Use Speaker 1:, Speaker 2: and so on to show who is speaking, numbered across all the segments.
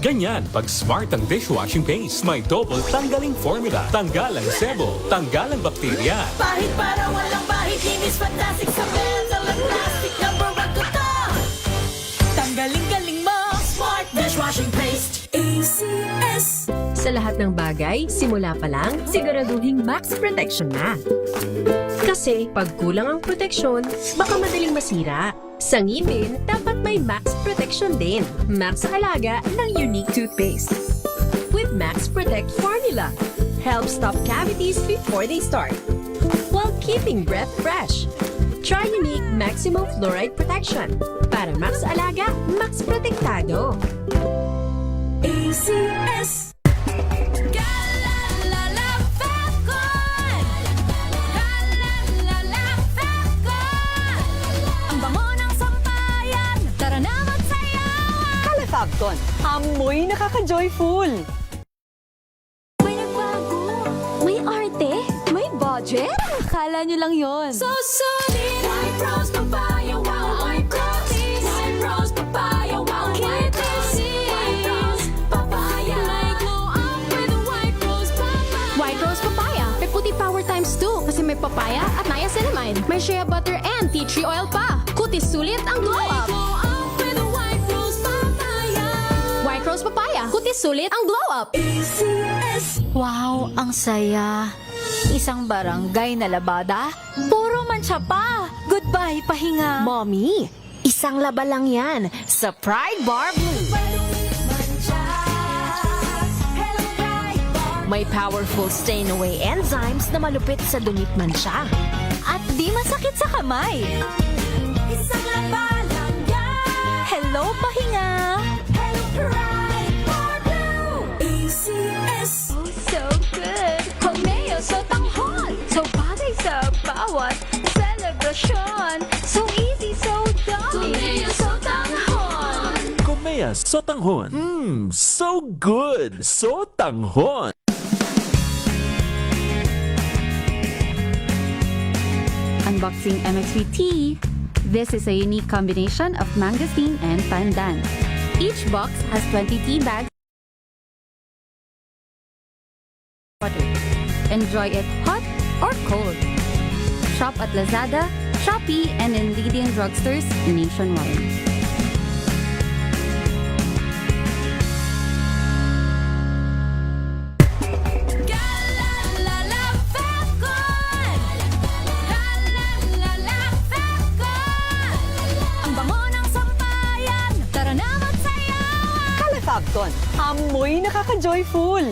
Speaker 1: Ganyan pag Smart ang dishwashing paste. May double tanggaling formula. Tanggal ang sebo, tanggal ang bakterya.
Speaker 2: Pahit para walang bahid, linis fantastic sa metal at plastic na barakuta. Tanggaling-galing mo, Smart Dishwashing Paste. ACS.
Speaker 3: Sa lahat ng bagay, simula pa lang, siguraduhing max protection na. Kasi pag kulang ang proteksyon, baka madaling masira. Sa ngipin, dapat may max protection din. Max Alaga ng Unique Toothpaste. With Max Protect Formula. Help stop cavities before they start. While keeping breath fresh. Try Unique Maximum Fluoride Protection. Para Max Alaga, Max Protektado.
Speaker 2: ACS.
Speaker 4: Calefacton, amoy nakaka-joyful.
Speaker 5: May nagbago, may arte, may budget. Akala nyo lang yon.
Speaker 2: So solid, White Rose Papaya, wow, White Rose. White Rose Papaya, wow, White Rose. White Rose Papaya. May glow up with a White Rose Papaya.
Speaker 5: White Rose Papaya, may puti power times 2 kasi may papaya at niacinamide. May shea butter and tea tree oil pa. Kutis sulit ang glow up.
Speaker 2: Glow up with a White Rose Papaya.
Speaker 5: White Rose Papaya, kutis sulit ang glow up.
Speaker 2: ACS.
Speaker 6: Wow, ang saya. Isang barangay na labada, puro mancha pa. Goodbye, pahinga.
Speaker 3: Mommy, isang laba lang yan sa Pride Bar Blue. May powerful stain-away enzymes na malupit sa dumit mancha.
Speaker 6: At di masakit sa kamay.
Speaker 2: Isang laban lang yan.
Speaker 6: Hello, pahinga.
Speaker 2: Hello, Pride Bar Blue. ACS.
Speaker 5: Oh, so good. Pagmeo sa tanghon. So bagay sa bawat celebration. So easy, so dummy.
Speaker 2: Tumeo sa tanghon.
Speaker 7: Kumeya Sotanghon. So good. Sotanghon.
Speaker 8: Unboxing MXV Tea. This is a unique combination of mangosteen and pandan. Each box has 20 tea bags. Water. Enjoy it hot or cold. Shop at Lazada, Shopee, and in leading drugstores nationwide.
Speaker 2: Ang bango ng sampayan. Tara na magsayawan.
Speaker 4: Calefacton, amoy nakaka-joyful.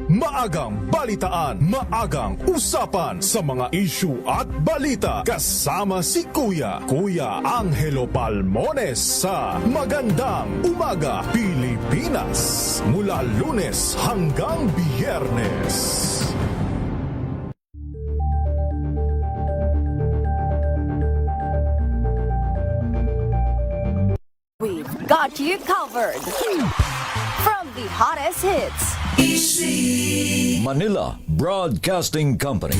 Speaker 9: Maagang balitaan, maagang usapan sa mga issue at balita. Kasama si Kuya Angelo Palmones sa Magandang Umaga Pilipinas. Mula Lunes hanggang Biyernes.
Speaker 6: We've got you covered. From the hottest hits.
Speaker 10: Manila Broadcasting Company.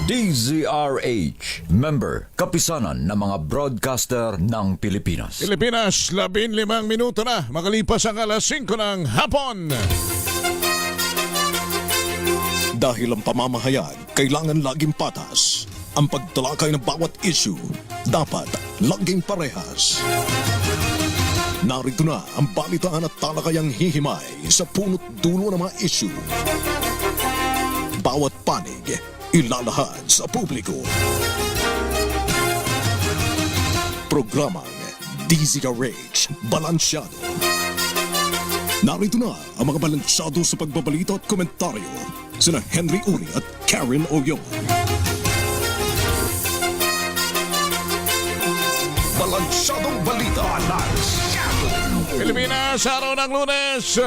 Speaker 10: DZRH. Member, kapisanan ng mga broadcaster ng Pilipinas.
Speaker 11: Pilipinas, 15 minuto na makalipas ang alas 5 ng hapon.
Speaker 12: Dahil ang pamamahayag kailangan laging patas. Ang pagtalakay ng bawat issue dapat laging parehas. Narito na ang balitaan at talakayang hihimay sa punot dulo ng mga issue. Bawat panig, ilalahad sa publiko. Programang DZRH Balansyado. Narito na ang mga balansyado sa pagbabalita at komentaryo sina Henry Uri at Karen Oyong. Balansyadong balita.
Speaker 11: Pilipinas, araw ng Lunes,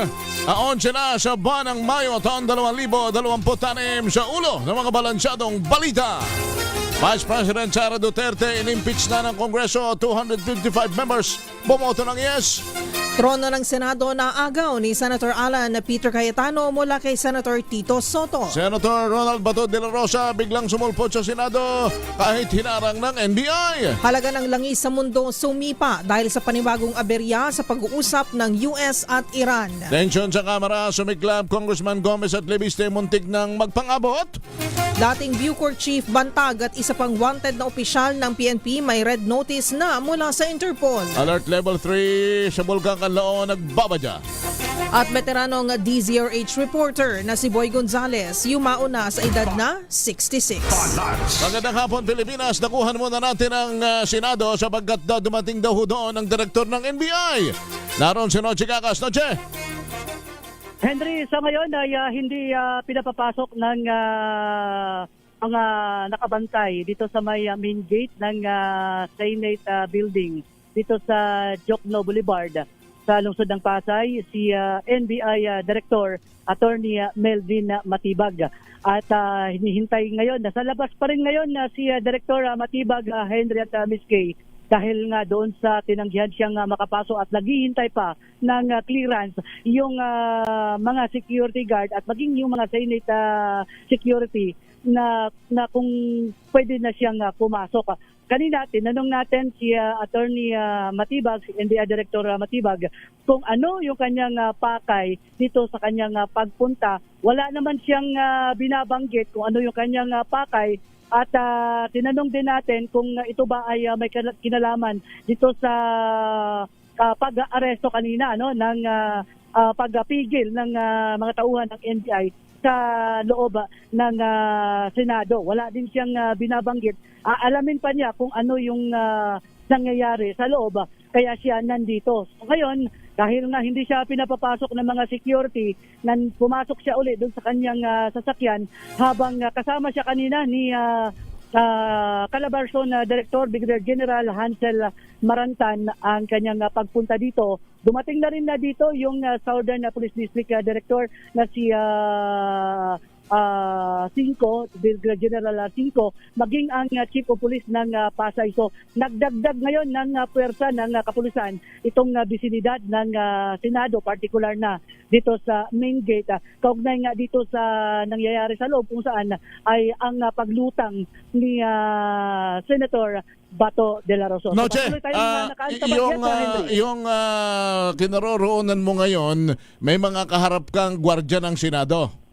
Speaker 11: 11 na sa buwan ng Mayo, taon 2026 sa ulo ng mga balansyadong balita. Vice President Sara Duterte, inimpeach na ng Kongreso, 255 members bumoto ng yes.
Speaker 13: Trono ng Senado na agaw ni Senator Alan Peter Cayetano mula kay Senator Tito Soto.
Speaker 11: Senator Ronald Bato de la Rosa biglang sumulpot sa Senado kahit hinarang ng NBI.
Speaker 13: Halaga ng langis sa mundo sumipa dahil sa panibagong aberya sa pag-uusap ng US at Iran.
Speaker 11: Tensyon sa Kamara, sumiklab Congressman Gomez at Leviste muntik ng magpang-abot.
Speaker 13: Dating Bucor Chief Bantag at isa pang wanted na opisyal ng PNP may red notice na mula sa Interpol.
Speaker 11: Alert level 3 sa Bulkang Kanlaon nagbabadya.
Speaker 13: At veteranong DZRH reporter na si Boy Gonzales yumao na sa edad na 66.
Speaker 11: Magandang hapon Pilipinas, nakuhan muna natin ang Senado sapagkat dumating daw doon ang direktor ng NBI. Naroon si Noche Cacas. Noche!
Speaker 14: Henry, sa ngayon ay hindi pinapapasok ng mga nakabantay dito sa may main gate ng Senate building dito sa Jokno Boulevard sa lungsod ng Pasay si NBI Director Attorney Melvin Matibag. At hinihintay ngayon, nasa labas pa rin ngayon si Director Matibag, Henry at Miss Kay, dahil nga doon sa tinanggihan siyang makapasok at naghihintay pa ng clearance yung mga security guard at maging yung mga Senate security na kung pwede na siyang pumasok. Kanina, tinanong natin si Attorney Matibag, si NBI Director Matibag, kung ano yung kanyang pakay dito sa kanyang pagpunta. Wala naman siyang binabanggit kung ano yung kanyang pakay. At tinanong din natin kung ito ba ay may kinalaman dito sa pag-aresto kanina ng pagpigil ng mga tauhan ng NBI sa loob ng Senado. Wala din siyang binabanggit. Alamin pa niya kung ano yung nangyayari sa loob kaya siya nandito. So, ngayon, dahil nga hindi siya pinapapasok ng mga security, pumasok siya ulit doon sa kanyang sasakyan habang kasama siya kanina ni Calabarzon Director Brigadier General Hansel Marantan ang kanyang pagpunta dito. Dumating na rin na dito yung Southern Police District Director na si Brigadier General Cinco, maging ang Chief of Police ng Pasay. So, nagdagdag ngayon ng puwersa ng kapulisan itong bisinidad ng Senado, particular na dito sa main gate. Kaugnay nga dito sa nangyayari sa loob kung saan ay ang paglutang ni Senator Bato de la Rosa.
Speaker 11: Noche, yung kinaroroonan mo ngayon, may mga kaharap kang gwardya ng Senado.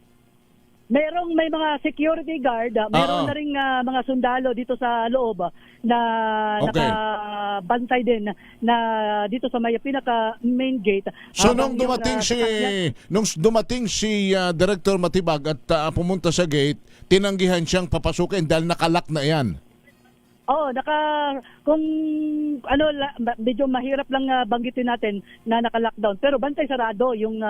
Speaker 14: May mga security guard, meron na rin mga sundalo dito sa loob na nakabantay din na dito sa may pinaka main gate.
Speaker 11: So nung dumating si Director Matibag at pumunta sa gate, tinanggihan siyang papasukin dahil nakalak na 'yan.
Speaker 14: Kung medyo mahirap lang banggitin natin na naka-lockdown, pero bantay sarado yung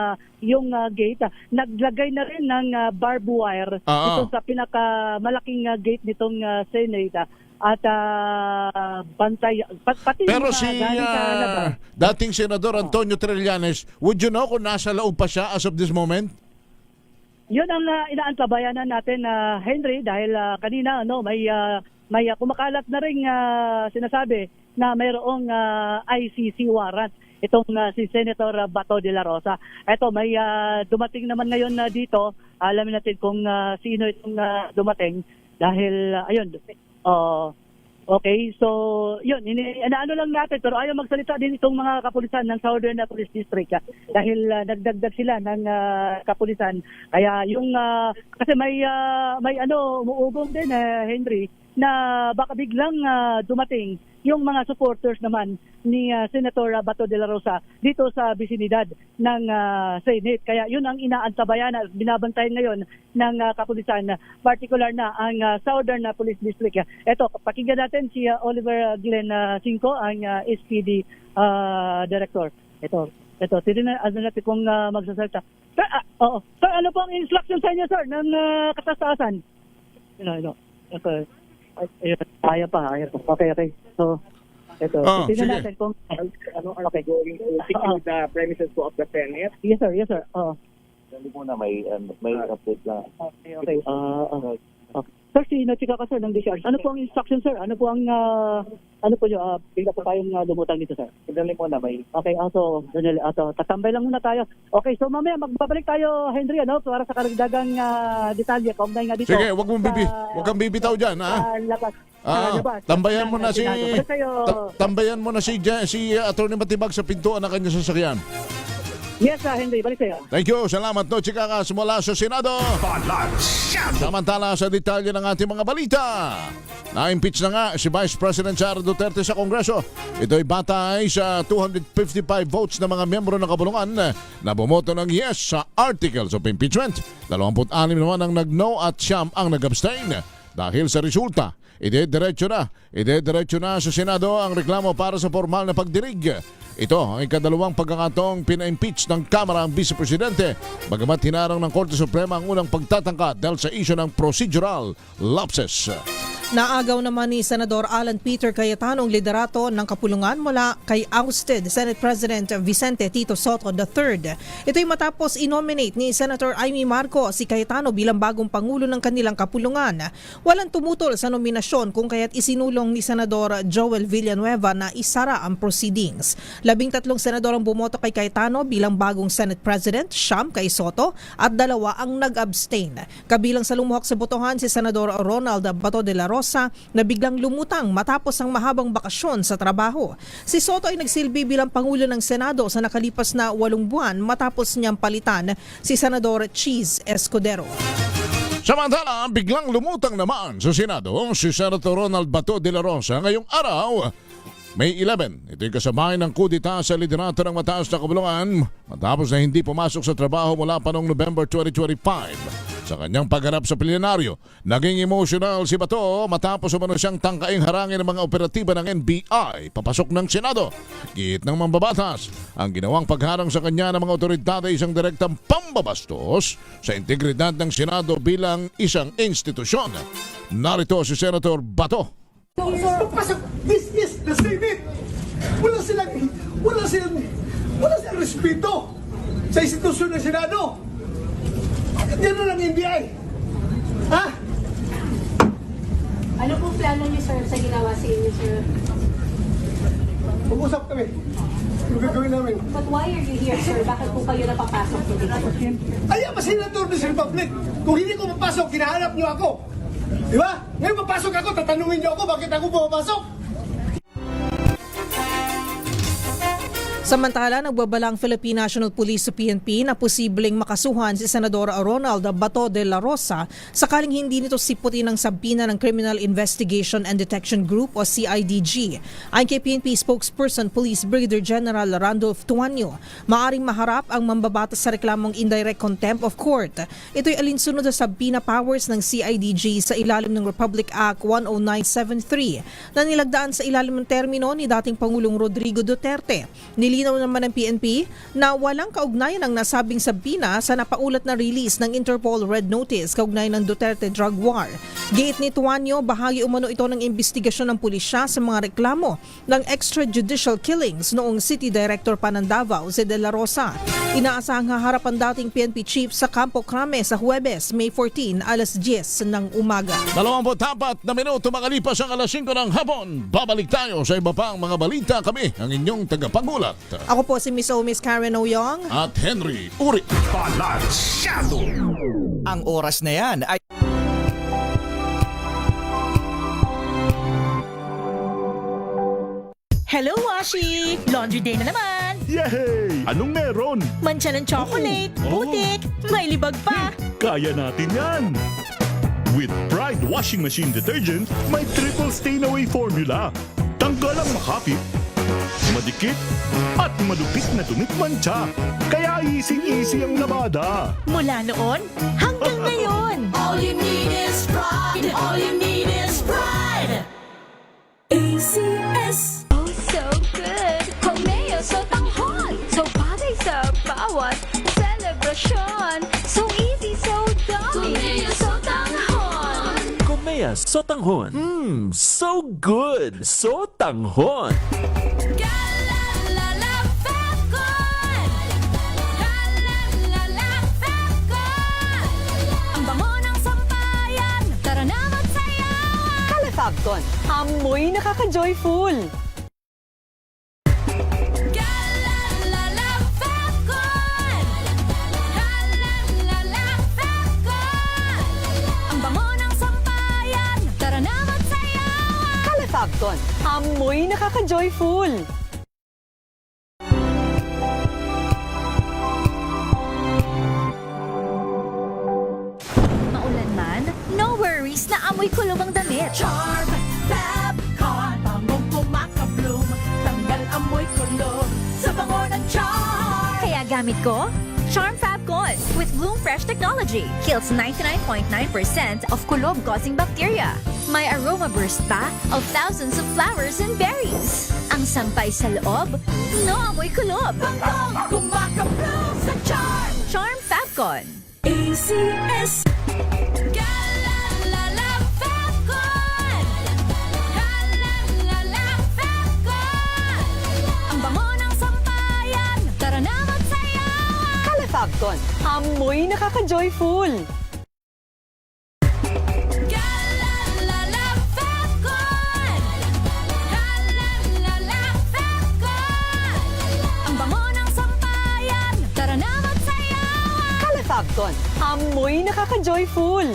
Speaker 14: gate. Naglagay na rin ng barbed wire dito sa pinakamalaking gate nitong Senate at bantay pati.
Speaker 11: Pero si dating Senador Antonio Trillanes, would you know kung nasa loob pa siya as of this moment?
Speaker 14: Yun ang inaantabayanan natin, Henry, dahil kanina may kumakalat na rin sinasabi na mayroong ICC warrant itong si Senator Bato de la Rosa. Ito, may dumating naman ngayon dito. Alamin natin kung sino itong dumating dahil ayun. Okay, so yun, inaano lang natin pero ayaw magsalita din itong mga kapulisan ng Southern Police District dahil nagdagdag sila ng kapulisan. Kaya yung kasi may umuugong din Henry na baka biglang dumating yung mga supporters naman ni Senator Bato de la Rosa dito sa bisinidad ng Senate. Kaya yun ang inaantabayan at binabantayan ngayon ng kapulisan, particular na ang Southern Police District. Ito, pakinggan natin si Oliver Glenn Cinco, ang SPD Director. Ito, titignan natin kung magsasalita. Sir, sir, ano po ang instruction sa inyo, sir, ng katastasan? Okay. Ayaw pa. Okay. So, ito. Tingnan natin kung okay.
Speaker 15: Going to secure the premises of the Senate.
Speaker 14: Yes, sir.
Speaker 15: Hindi muna may update lang.
Speaker 14: Okay. Sir, sino chika ka, sir, ng discharge? Ano po ang instruction, sir? Ano po ang ano po yung bigla po tayong lumutang dito, sir?
Speaker 15: Sandali muna, may...
Speaker 14: Okay, tatambay lang muna tayo. Okay, so mamaya magbabalik tayo, Henry, para sa karagdagang detalye. Kaugnay nga dito.
Speaker 11: Sige, wag kang bibitaw dyan, ha?
Speaker 14: Labas.
Speaker 11: Tambayan mo na si
Speaker 14: Balik tayo.
Speaker 11: tambayan mo na si Attorney Matibag sa pintuan ng kanyang sasakyan.
Speaker 14: Yes, Henry, balik tayo.
Speaker 11: Thank you. Salamat, no, Chikakas, mula sa Senado. Samantala sa detalye ng ating mga balita. Na-impeach na nga si Vice President Sara Duterte sa Kongreso. Ito'y batay sa 255 votes ng mga miyembro ng kapulungan na bumoto ng yes sa articles of impeachment. 26 naman ang nag-no at 9 ang nag-abstain. Dahil sa resulta, idediretso na sa Senado ang reklamo para sa formal na pagdirig. Ito ang ikadalawang pagkakataong pina-impeach ng Kamara ang Vice Presidente, bagamat hinarang ng Korte Suprema ang unang pagtatangka dahil sa isyu ng procedural lapses.
Speaker 13: Naagaw naman ni Senador Alan Peter Cayetano ang liderato ng kapulungan mula kay ousted Senate President Vicente Tito Sotto III. Ito'y matapos inominate ni Senator Amy Marcos si Cayetano bilang bagong pangulo ng kanilang kapulungan. Walang tumutol sa nominasyon kung kaya't isinulong ni Senador Joel Villanueva na isara ang proceedings. 13 senador ang bumoto kay Cayetano bilang bagong Senate President, 9 kay Sotto at 2 ang nag-abstain. Kabilang sa lumuhok sa botohan si Senador Ronald Bato de la Rosa na biglang lumutang matapos ang mahabang bakasyon sa trabaho. Si Sotto ay nagsilbi bilang Pangulo ng Senado sa nakalipas na 8 buwan matapos niyang palitan si Senador Cheese Escudero.
Speaker 11: Samantala, biglang lumutang naman sa Senado si Senator Ronald Bato de la Rosa ngayong araw, May 11. Ito'y kasabay ng kudita sa liderato ng mataas na kabulungan matapos na hindi pumasok sa trabaho mula pa noong November 2025. Sa kanyang pagharap sa plenaryo, naging emotional si Bato matapos umano siyang tangkaing harangin ng mga operatiba ng NBI papasok ng Senado. Git ng mambabatas, ang ginawang pagharang sa kanya ng mga otoridad ay isang direktang pambabastos sa integridad ng Senado bilang isang institusyon. Narito si Senator Bato.
Speaker 16: Pasok, this is the Senate. Wala silang respeto sa institusyon ng Senado. Yan lang NBI. Ha?
Speaker 17: Ano pong plano niyo, sir, sa ginawa sa inyo, sir?
Speaker 16: Mag-usap kami. Yung gagawin namin.
Speaker 17: But why are you here, sir? Bakit po kayo napapasok dito?
Speaker 16: Ay, ang senator ng Republic. Kung hindi ko mapasok, kinahanap niyo ako. Di ba? Ngayon mapasok ako, tatanungin niyo ako bakit ako pumapasok.
Speaker 13: Samantala, nagbabalang Philippine National Police sa PNP na posibleng makasuhan si Senador Ronald Bato de la Rosa sakaling hindi nito siputin ang sabina ng Criminal Investigation and Detection Group o CIDG. Ayon kay PNP spokesperson Police Brigadier General Randolph Tuanyo, maaring maharap ang mambabatas sa reklamong indirect contempt of court. Ito'y alinsunod sa sabina powers ng CIDG sa ilalim ng Republic Act 10973 na nilagdaan sa ilalim ng termino ni dating Pangulong Rodrigo Duterte. Nilinaw naman ng PNP na walang kaugnayan ang nasabing sabina sa napaulat na release ng Interpol Red Notice kaugnay ng Duterte Drug War. Giit ni Tuanyo, bahagi umano ito ng investigasyon ng pulisya sa mga reklamo ng extrajudicial killings noong City Director pa ng Davao, si De La Rosa. Inaasahang haharap ang dating PNP chief sa Campo Crame sa Huwebes, May 14, alas 10 ng umaga.
Speaker 11: 24 na minuto makalipas ang alas 5 ng hapon. Babalik tayo sa iba pang mga balita. Kami ang inyong tagapagulat.
Speaker 13: Ako po si Miss Karen Oyong
Speaker 11: at Henry Uri.
Speaker 18: Balansyado! Ang oras na yan ay...
Speaker 19: Hello, Washi! Laundry day na naman!
Speaker 7: Yay! Anong meron?
Speaker 19: Mancha ng chocolate, putik, may libag pa!
Speaker 7: Kaya natin yan! With Pride Washing Machine Detergent, may triple stain away formula. Tanggal ang makapit, madikit, at malupit na dumit mancha. Kaya easy-easy ang labada.
Speaker 19: Mula noon hanggang ngayon!
Speaker 2: All you need is pride. All you need is pride. ACS.
Speaker 5: Oh, so good! Komeo so tanghon, so bagay sa bawat celebration. So easy, so dami.
Speaker 2: Komeo so tanghon.
Speaker 7: Komea Sotanghon. So good! So tanghon.
Speaker 4: Calefabcon, amoy nakaka-joyful.
Speaker 5: Ang bango ng sampayan, tara na magsayawan.
Speaker 4: Calefabcon, amoy nakaka-joyful.
Speaker 6: Maulan man, no worries na amoy kulob ang damit.
Speaker 19: Charm Fabcon, bangong kumakabloom, tanggal amoy kulob sa bango ng charm.
Speaker 6: Kaya gamit ko, Charm Fabcon with Bloom Fresh technology. Kills 99.9% of kulob-causing bacteria. May aroma burst pa of thousands of flowers and berries. Ang sampay sa loob, no amoy kulob.
Speaker 19: Bangong kumakabloom sa charm.
Speaker 6: Charm Fabcon.
Speaker 19: ACS.
Speaker 5: Ang bango ng sampayan, tara na magsayawan.
Speaker 4: Calefabcon, amoy nakaka-joyful.
Speaker 5: Ang bango ng sampayan, tara na magsayawan.
Speaker 4: Calefabcon, amoy nakaka-joyful.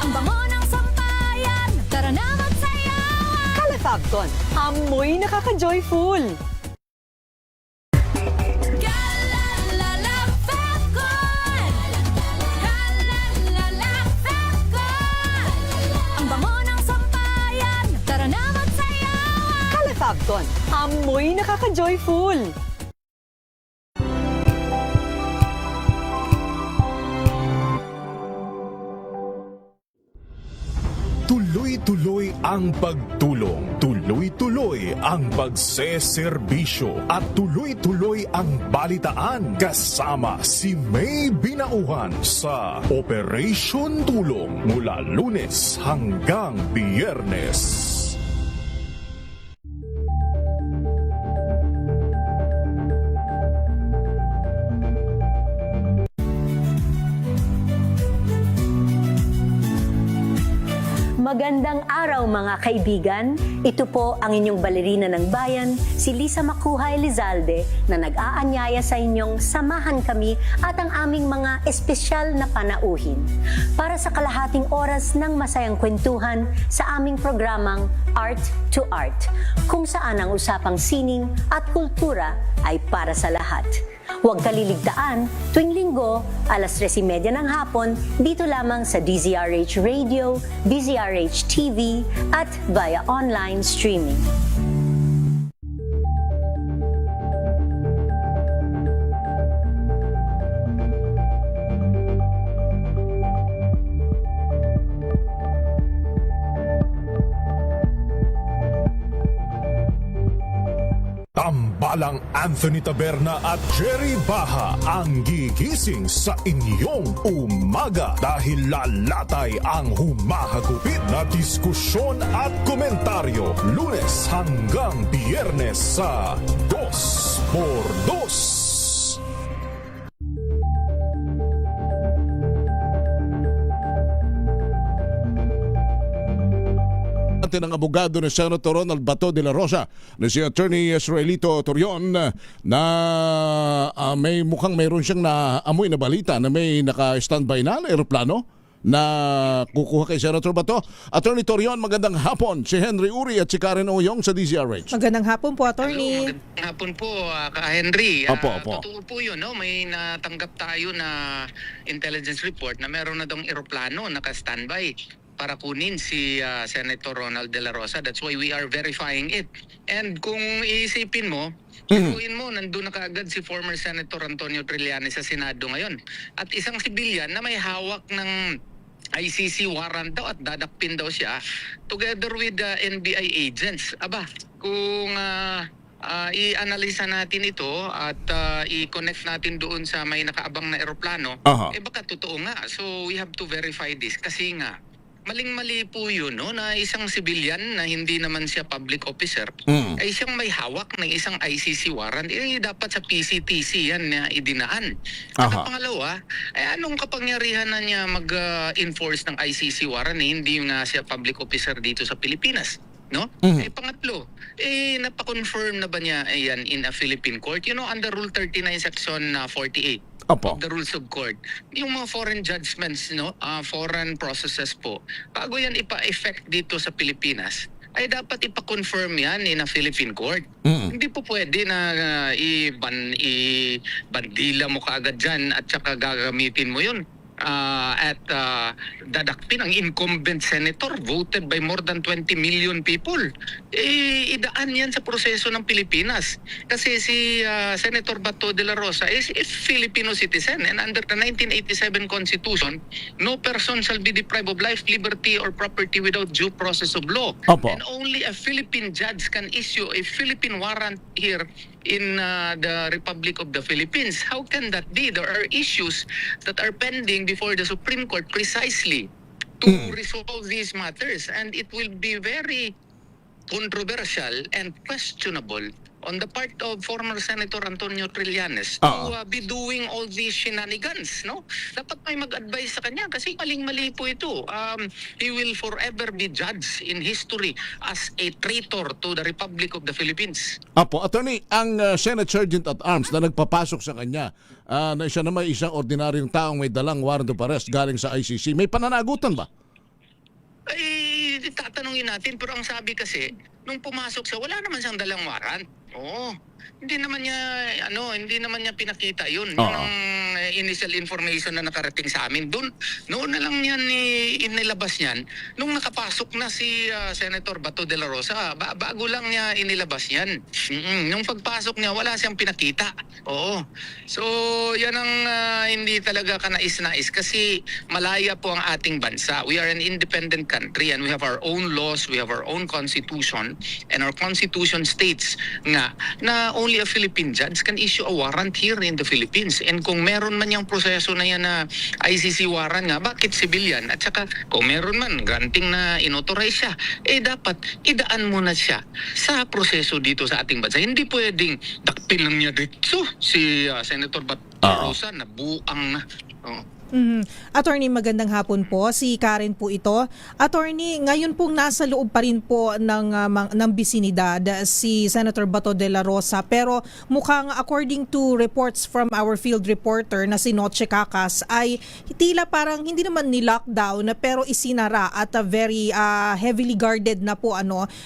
Speaker 5: Ang bango ng sampayan, tara na magsayawan.
Speaker 4: Calefabcon, amoy nakaka-joyful.
Speaker 5: Ang bango ng sampayan, tara na magsayawan.
Speaker 4: Calefabcon, amoy nakaka-joyful.
Speaker 9: Tuloy-tuloy ang pagtulong, tuloy-tuloy ang pagseserbisyo, at tuloy-tuloy ang balitaan kasama si May Binauhan sa Operation Tulong mula Lunes hanggang Biyernes.
Speaker 20: Magandang araw mga kaibigan. Ito po ang inyong balerina ng bayan, si Lisa Makuha Elizalde, na nag-aanyaya sa inyong samahan kami at ang aming mga espesyal na panauhin para sa kalahating oras ng masayang kwentuhan sa aming programang Art to Art, kung saan ang usapang sining at kultura ay para sa lahat. Huwag kaliligtaan, tuwing linggo, alas 3:30 ng hapon, dito lamang sa DZRH Radio, DZRH TV, at via online streaming.
Speaker 9: Tambalang Anthony Taberna at Jerry Baha ang gigising sa inyong umaga dahil lalatay ang humahagupit na diskusyon at komentaryo Lunes hanggang Biyernes sa 2x2.
Speaker 11: Ng abogado ni Senator Ronald Bato de la Rosa na si Attorney Israelito Torion na may mukhang mayroon siyang naamoy na balita na may naka-standby na aeroplano na kukuha kay Senator Bato. Attorney Torion, magandang hapon. Si Henry Uri at si Karen Oyong sa DZRH.
Speaker 13: Magandang hapon po, Attorney.
Speaker 21: Hello, magandang hapon po, Henry.
Speaker 11: Opo.
Speaker 21: Totoo po yun, no? May natanggap tayo na intelligence report na meron na daw eroplano naka-standby para kunin si Senator Ronald De La Rosa. That's why we are verifying it. And kung iisipin mo, Tukuin mo, nandun na kaagad si former Senator Antonio Trillanes sa Senado ngayon. At isang sibilyan na may hawak ng ICC warrant daw at dadakpin daw siya together with the NBI agents. Aba, kung i-analisa natin ito at i-connect natin doon sa may nakaabang na eroplano, eh baka totoo nga. So we have to verify this kasi nga maling-mali po yun, no? Na isang civilian na hindi naman siya public officer, ay siyang may hawak ng isang ICC warrant. Dapat sa PCTC yan na idinaan. At ang pangalawa, anong kapangyarihan na niya mag-enforce ng ICC warrant? Hindi nga siya public officer dito sa Pilipinas. No? Pangatlo, napakonfirm na ba niya yan in a Philippine court? Under Rule 39 Section 48 of the Rules of Court, yung mga foreign judgments, foreign processes po, bago yan ipa-effect dito sa Pilipinas, ay dapat ipa-confirm yan in a Philippine court. Hindi po pwede na ibandila mo kaagad dyan at saka gagamitin mo yun. At dadakpin ang incumbent senator voted by more than 20 million people. Idaan yan sa proseso ng Pilipinas. Kasi si Senator Bato de la Rosa is Filipino citizen, and under the 1987 Constitution, no person shall be deprived of life, liberty, or property without due process of law. And only a Philippine judge can issue a Philippine warrant here in the Republic of the Philippines. How can that be? There are issues that are pending before the Supreme Court precisely to resolve these matters, and it will be very controversial and questionable on the part of former Senator Antonio Trillanes to be doing all these shenanigans, no? Dapat may mag-advise sa kanya kasi maling-mali po ito. He will forever be judged in history as a traitor to the Republic of the Philippines.
Speaker 11: Attorney, ang Senate Sergeant at Arms na nagpapasok sa kanya, na siya naman isang ordinaryong taong may dalang warrant of arrest galing sa ICC, may pananagutan ba?
Speaker 21: Ay, tatanungin natin, pero ang sabi kasi, nung pumasok siya, wala naman siyang dalang warrant. Hindi naman niya pinakita yun. Yun ang initial information na nakarating sa amin. Noon na lang yan inilabas niyan. Nung nakapasok na si Senator Bato de la Rosa, bago lang niya inilabas yan. Nung pagpasok niya, wala siyang pinakita. So, yan ang hindi talaga kanais-nais kasi malaya po ang ating bansa. We are an independent country and we have our own laws, we have our own constitution, and our constitution states nga na only a Philippine judge can issue a warrant here in the Philippines. And kung meron man yung proseso na yan na ICC warrant nga, bakit civilian? At saka kung meron man granting na inauthorize siya, dapat idaan muna siya sa proseso dito sa ating bansa. Hindi pwedeng dakpil lang niya dito si Senator Bato Rosa na buang na.
Speaker 13: Attorney, magandang hapon po. Si Karen po ito. Attorney, ngayon pong nasa loob pa rin po ng bisinidad si Senator Bato de la Rosa, pero mukhang according to reports from our field reporter na si Noche Cacas ay tila parang hindi naman ni-lockdown pero isinara at very heavily guarded na po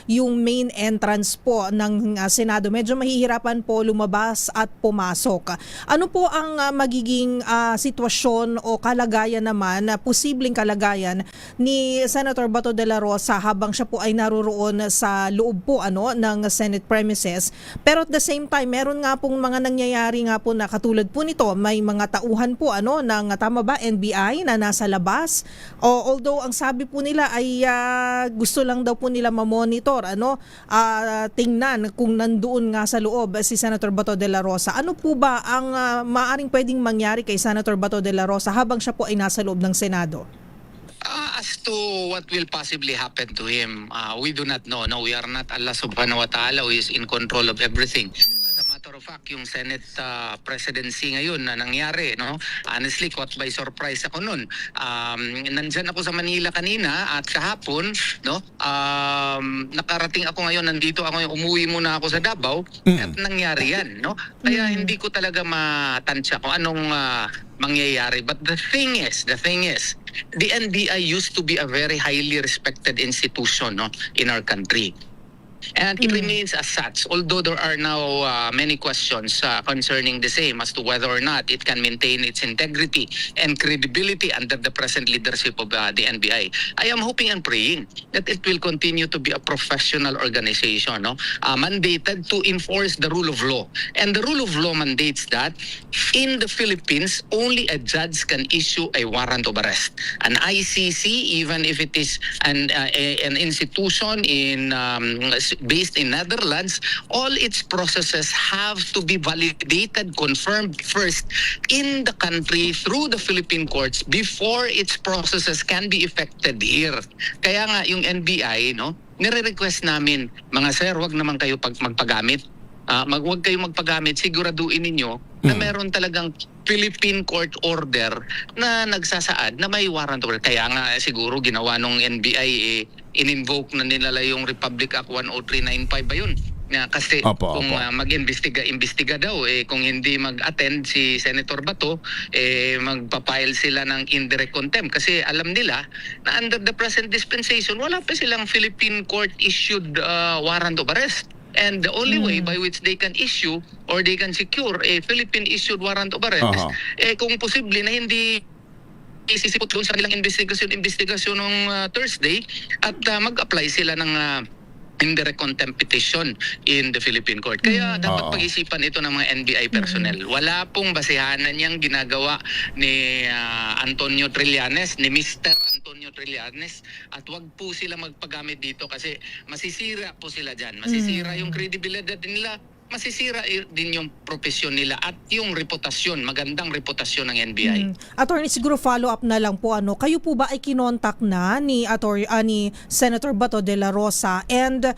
Speaker 13: yung main entrance po ng Senado. Medyo mahihirapan po lumabas at pumasok. Ano po ang magiging sitwasyon o kalagayan naman, posibleng kalagayan ni Senator Bato de la Rosa habang siya po ay naroroon sa loob po ng Senate premises? Pero at the same time, meron nga pong mga nangyayari nga po na katulad po nito, may mga tauhan po ng tama ba NBI na nasa labas, although ang sabi po nila ay gusto lang daw po nila ma-monitor, tingnan kung nandoon nga sa loob si Senator Bato de la Rosa. Ano po ba ang maaring pwedeng mangyari kay Senator Bato de la Rosa habang siya po ay nasa loob ng Senado?
Speaker 21: As to what will possibly happen to him, we do not know. No, we are not Allah subhanahu wa ta'ala who is in control of everything. As a matter of fact, yung Senate presidency ngayon na nangyari, honestly, caught by surprise ako nun. Nandyan ako sa Manila kanina at kahapon, nakarating ako ngayon, nandito ako, umuwi muna ako sa Davao at nangyari yan. Kaya hindi ko talaga matansya kung anong mangyayari. But the thing is, the NBI used to be a very highly respected institution in our country. And it remains as such, although there are now many questions concerning the same as to whether or not it can maintain its integrity and credibility under the present leadership of the NBI. I am hoping and praying that it will continue to be a professional organization, mandated to enforce the rule of law. And the rule of law mandates that in the Philippines, only a judge can issue a warrant of arrest. An ICC, even if it is an institution in based in Netherlands, all its processes have to be validated, confirmed first in the country through the Philippine courts before its processes can be effected here. Kaya nga yung NBI, no, nire-request namin, mga sir, wag naman kayo magpagamit. Huwag kayong magpagamit, siguraduhin ninyo na meron talagang Philippine court order na nagsasaad na may warrant order. Kaya nga siguro ginawa nung NBI, in-invoke na nila yung Republic Act 10395 ba yun? Kasi kung mag-imbestiga daw, kung hindi mag-attend si Senator Bato, magpapile sila ng indirect contempt. Kasi alam nila na under the present dispensation, wala pa silang Philippine court-issued warrant of arrest. And the only way by which they can issue or they can secure a Philippine-issued warrant of arrest, kung posible na hindi isisipot doon sa kanilang investigasyon ng Thursday at mag-apply sila ng indirect contempt petition in the Philippine court. Kaya dapat pag-isipan ito ng mga NBI personnel. Wala pong basihanan niyang ginagawa ni Antonio Trillanes, ni Mr. Antonio Trillanes, at wag po sila magpagamit dito kasi masisira po sila dyan. Masisira yung credibility nila, masisira din yung profesyon nila at yung reputasyon, magandang reputasyon ng NBI.
Speaker 13: Attorney, siguro follow up na lang po, kayo po ba ay kinontak na ni Senator Bato de la Rosa, and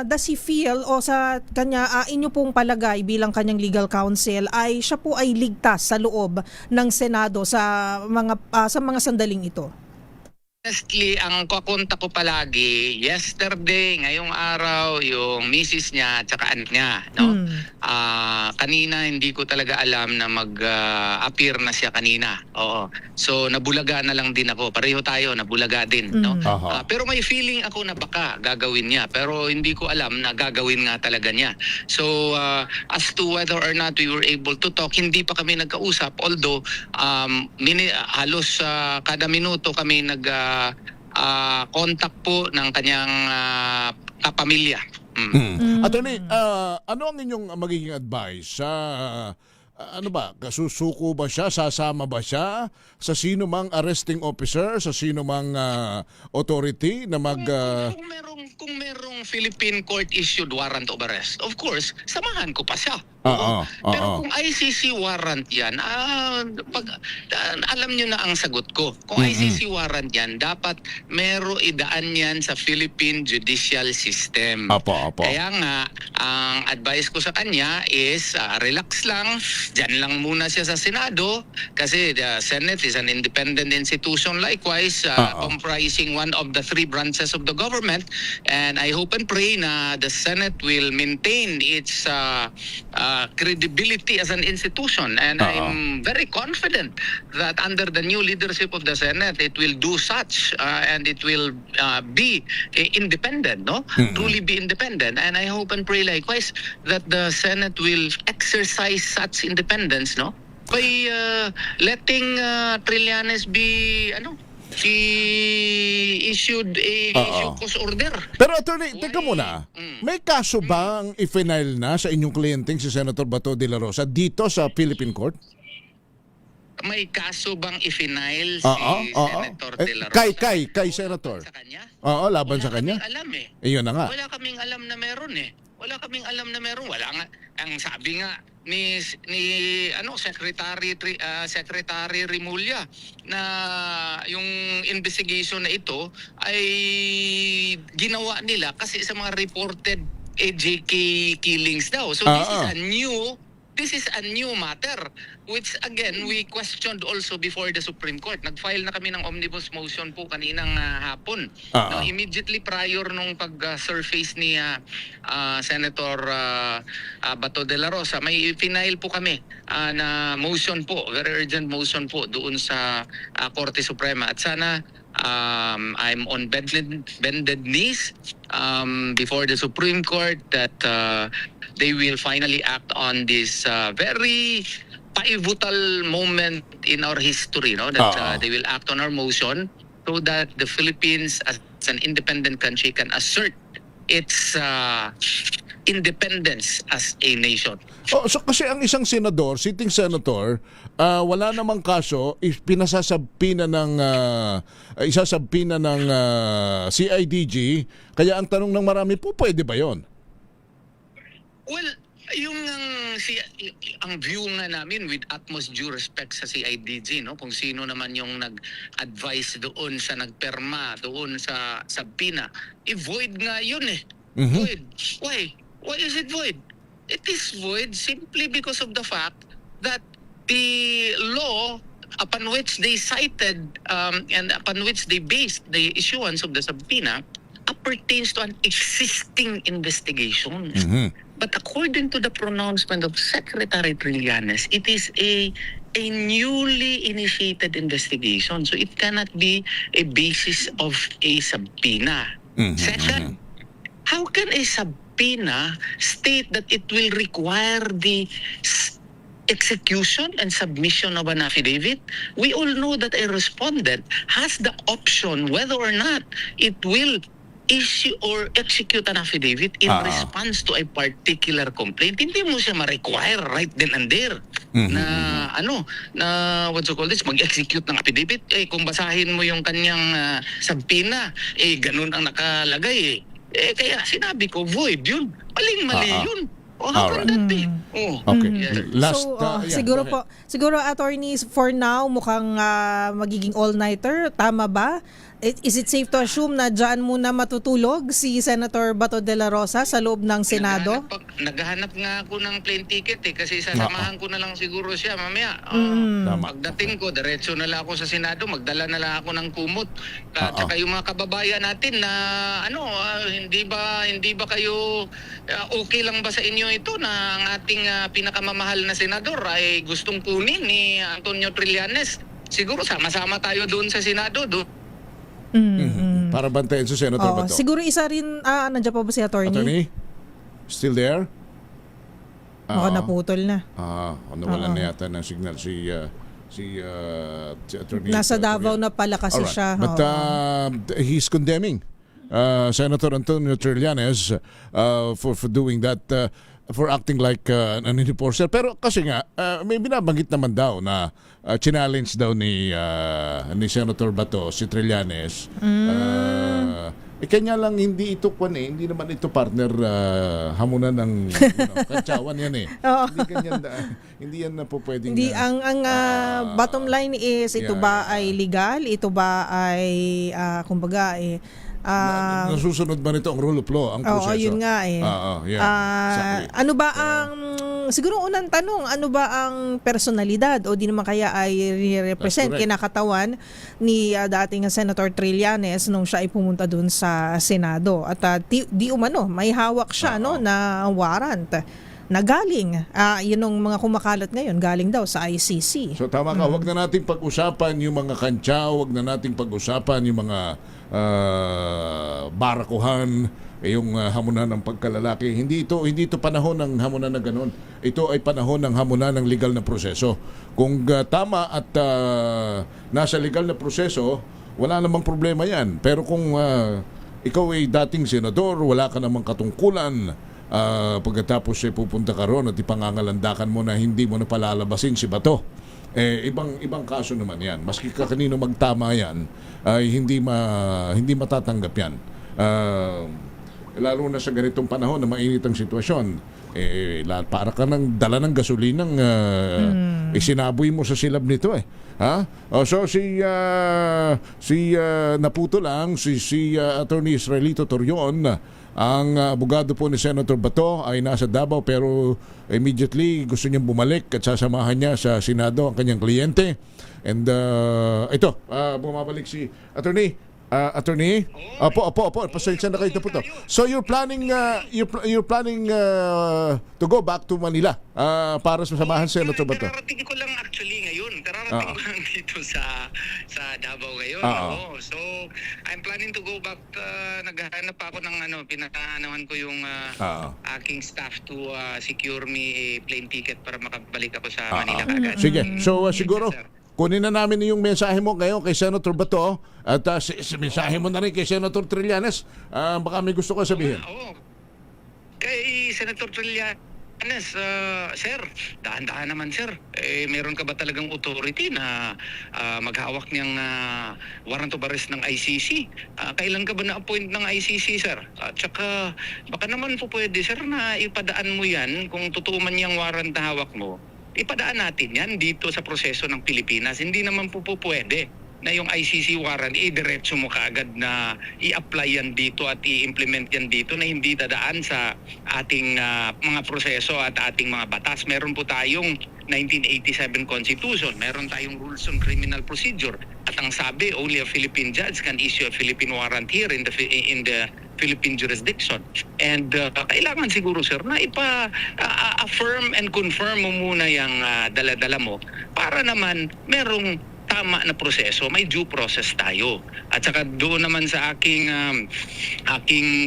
Speaker 13: does he feel o sa kanya inyo pong palagay bilang kanyang legal counsel ay siya po ay ligtas sa loob ng Senado sa mga sandaling ito?
Speaker 21: Honestly, ang kakonta ko palagi, yesterday, ngayong araw, yung misis niya at saka anak niya, no? Kanina, hindi ko talaga alam na mag-appear na siya kanina. Oo. So, nabulaga na lang din ako. Pareho tayo, nabulaga din, no? Pero may feeling ako na baka gagawin niya. Pero hindi ko alam na gagawin nga talaga niya. So, as to whether or not we were able to talk, hindi pa kami nagkausap. Although, halos kada minuto kami contact po ng kanyang kapamilya.
Speaker 11: Attorney, ano ang inyong magiging advice sa susuko ba siya, sasama ba siya sa sino mang arresting officer, sa sino mang authority na
Speaker 21: kung merong Philippine court issued warrant of arrest, of course, samahan ko pa siya. Pero kung ICC warrant yan, alam nyo na ang sagot ko. Kung ICC warrant yan, dapat idaan yan sa Philippine judicial system. Kaya nga, ang advice ko sa kanya is relax lang, dyan lang muna siya sa Senado kasi the Senate is an independent institution likewise, comprising one of the three branches of the government, and I hope and pray na the Senate will maintain its credibility as an institution, and I'm very confident that under the new leadership of the Senate it will do such and it will be independent, no? Truly be independent, and I hope and pray likewise that the Senate will exercise such independence, no? By letting Trillanes be she issued a cause order.
Speaker 11: Pero attorney, teka muna. May kaso bang i-file na sa inyong kliyenteng si Senator Bato de la Rosa dito sa Philippine Court?
Speaker 21: May kaso bang i-file si Senator de la Rosa?
Speaker 11: Kay Senator.
Speaker 21: Sa kanya?
Speaker 11: Laban sa kanya.
Speaker 21: Wala kaming alam
Speaker 11: Iyon na nga.
Speaker 21: Wala kaming alam na meron Wala kaming alam na meron. Wala nga. Ang sabi nga ni Secretary Rimulya na yung investigation na ito ay ginawa nila kasi sa mga reported AJK killings daw. So this is a new matter, which again we questioned also before the Supreme Court. Nag-file na kami ng omnibus motion po kaninang hapon. No, immediately prior nung pag-surface ni Senator Bato de la Rosa, may final po kami na motion po, very urgent motion po doon sa Korte Suprema. At sana I'm on bended knees before the Supreme Court that they will finally act on this very pivotal moment in our history, no? That they will act on our motion so that the Philippines as an independent country can assert its independence as a nation.
Speaker 11: Oh, so kasi ang isang senador, sitting senator, wala namang kaso, pinasasabpina ng isasabpina ng CIDG. Kaya ang tanong ng marami po, pwede ba 'yon?
Speaker 21: Well, ang view nga namin with utmost due respect sa CIDG, no, kung sino naman yung nag-advise doon sa nagperma doon sa subpoena, void nga yun eh. Void. Why is it void? It is void simply because of the fact that the law upon which they cited and upon which they based the issuance of the subpoena pertains to an existing investigation. But according to the pronouncement of Secretary Trillanes, it is a newly initiated investigation. So it cannot be a basis of a subpoena. Second, how can a subpoena state that it will require the execution and submission of an affidavit? We all know that a respondent has the option whether or not it will issue or execute an affidavit in response to a particular complaint. Hindi mo siya ma-require right then and there na what you call this, mag-execute ng affidavit. Kung basahin mo yung kanyang subpoena, ganun ang nakalagay kaya sinabi ko, void yun. Maling-mali yun. How can that be?
Speaker 11: Okay.
Speaker 13: So, siguro attorneys, for now, mukhang magiging all-nighter. Tama ba? Is it safe to assume na dyan muna matutulog si Senator Bato de la Rosa sa loob ng Senado?
Speaker 21: Naghahanap nga ako ng plane ticket kasi sasamahan ko na lang siguro siya mamaya. Pagdating ko, diretso na lang ako sa Senado, magdala na lang ako ng kumot. At saka yung mga kababayan natin na hindi ba kayo okay lang ba sa inyo ito na ang ating pinakamamahal na senador ay gustong kunin ni Antonio Trillanes? Siguro sama-sama tayo doon sa Senado,
Speaker 11: para bantayan si Senator Bato.
Speaker 13: Siguro isa rin, nandiyan pa ba si attorney?
Speaker 11: Attorney? Still there?
Speaker 13: Baka naputol na.
Speaker 11: Nawalan na yata ng signal si attorney.
Speaker 13: Nasa Davao na pala kasi siya.
Speaker 11: But he's condemning Senator Antonio Trillanes for doing that, for acting like an enforcer. Pero kasi nga, may binabanggit naman daw na challenge daw ni Senator Bato si Trillanes. Kanya lang hindi ito hindi naman ito partner hamunan ng kantsawan yan Hindi ganyan hindi yan na po pwedeng.
Speaker 13: Hindi ang bottom line is ito ba ay legal? Ito ba ay kumbaga
Speaker 11: nasusunod ba nito ang rule of law, ang proseso?
Speaker 13: Yun nga
Speaker 11: exactly.
Speaker 13: Ano ba ang siguro unang tanong, ano ba ang personalidad o di naman kaya ay represent kinakatawan ni dating Senator Trillanes nung siya ay pumunta dun sa Senado at di umano may hawak siya na warrant na galing yun ang mga kumakalat ngayon galing daw sa ICC.
Speaker 11: So tama ka, wag na nating pag-usapan yung mga kantsa, wag na nating pag-usapan yung mga barakuhan, yung hamunan ng pagkalalaki. Hindi ito panahon ng hamunan na ganun. Ito ay panahon ng hamunan ng legal na proseso. Kung tama at nasa legal na proseso, wala namang problema yan. Pero kung ikaw ay dating senador, wala ka namang katungkulan, pagkatapos pupunta ka ron at ipangangalandakan mo na hindi mo na palalabasin si Bato, ibang kaso naman yan. Maski ka kanino magtama yan, ay hindi matatanggap yan. Lalo na sa ganitong panahon na mainit ang sitwasyon, para ka nang dala ng gasolinang isinaboy mo sa silab nito so si naputo lang si Attorney Israelito Torion, ang abogado po ni Senator Bato ay nasa Davao pero immediately gusto niyang bumalik at sasamahan niya sa Senado ang kanyang kliyente. And bumabalik si Attorney. Opo, pasensya na kayo po to. So you're planning to go back to Manila para sasamahan si Senator Bato?
Speaker 21: Kararating ko lang actually ngayon. Kararating ko lang dito sa Davao ngayon. So I'm planning to go back. Naghahanap pa ako ng pinakaanawan ko yung aking staff to secure me a plane ticket para makabalik ako sa Manila agad.
Speaker 11: Sige. So siguro kunin na namin yung mensahe mo ngayon kay Senator Bato at mensahe mo na rin kay Senator Trillanes. Baka may gusto ko sabihin.
Speaker 21: Oo. Kay Senator Trillanes, sir, dahan-dahan naman sir. Meron ka ba talagang authority na maghawak niyang warrant of arrest ng ICC? Kailan ka ba na-appoint ng ICC, sir? At saka, baka naman po pwede, sir, na ipadaan mo yan kung totoo man yung warrant na hawak mo. Ipadaan natin yan dito sa proseso ng Pilipinas. Hindi naman po pwede na yung ICC warrant, diretso mo kaagad na i-apply yan dito at i-implement yan dito na hindi dadaan sa ating mga proseso at ating mga batas. Meron po tayong 1987 Constitution, meron tayong Rules on Criminal Procedure, at ang sabi, only a Philippine judge can issue a Philippine warrant here in the Philippine jurisdiction. And kailangan siguro, sir, na affirm and confirm mo muna yung dala-dala mo para naman merong tama na proseso, may due process tayo. At saka doon naman sa aking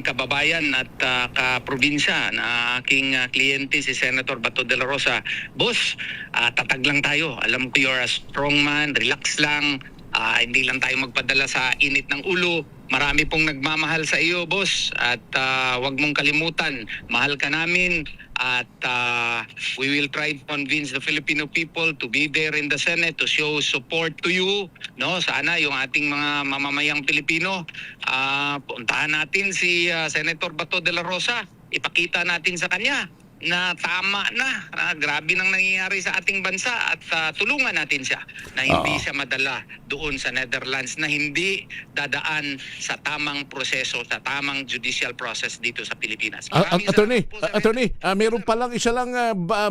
Speaker 21: kababayan at kaprobinsya na aking kliyente si Senator Bato de la Rosa, boss, tatag lang tayo. Alam ko you're a strong man, relax lang, hindi lang tayo magpadala sa init ng ulo. Marami pong nagmamahal sa iyo, boss, at wag mong kalimutan, mahal ka namin, at we will try to convince the Filipino people to be there in the Senate to show support to you. No, sana yung ating mga mamamayang Pilipino, puntahan natin si Senator Bato de la Rosa, ipakita natin sa kanya na tama na, grabe nang nangyayari sa ating bansa, at tulungan natin siya na hindi siya madala doon sa Netherlands, na hindi dadaan sa tamang proseso, sa tamang judicial process dito sa Pilipinas.
Speaker 11: Attorney, meron pa lang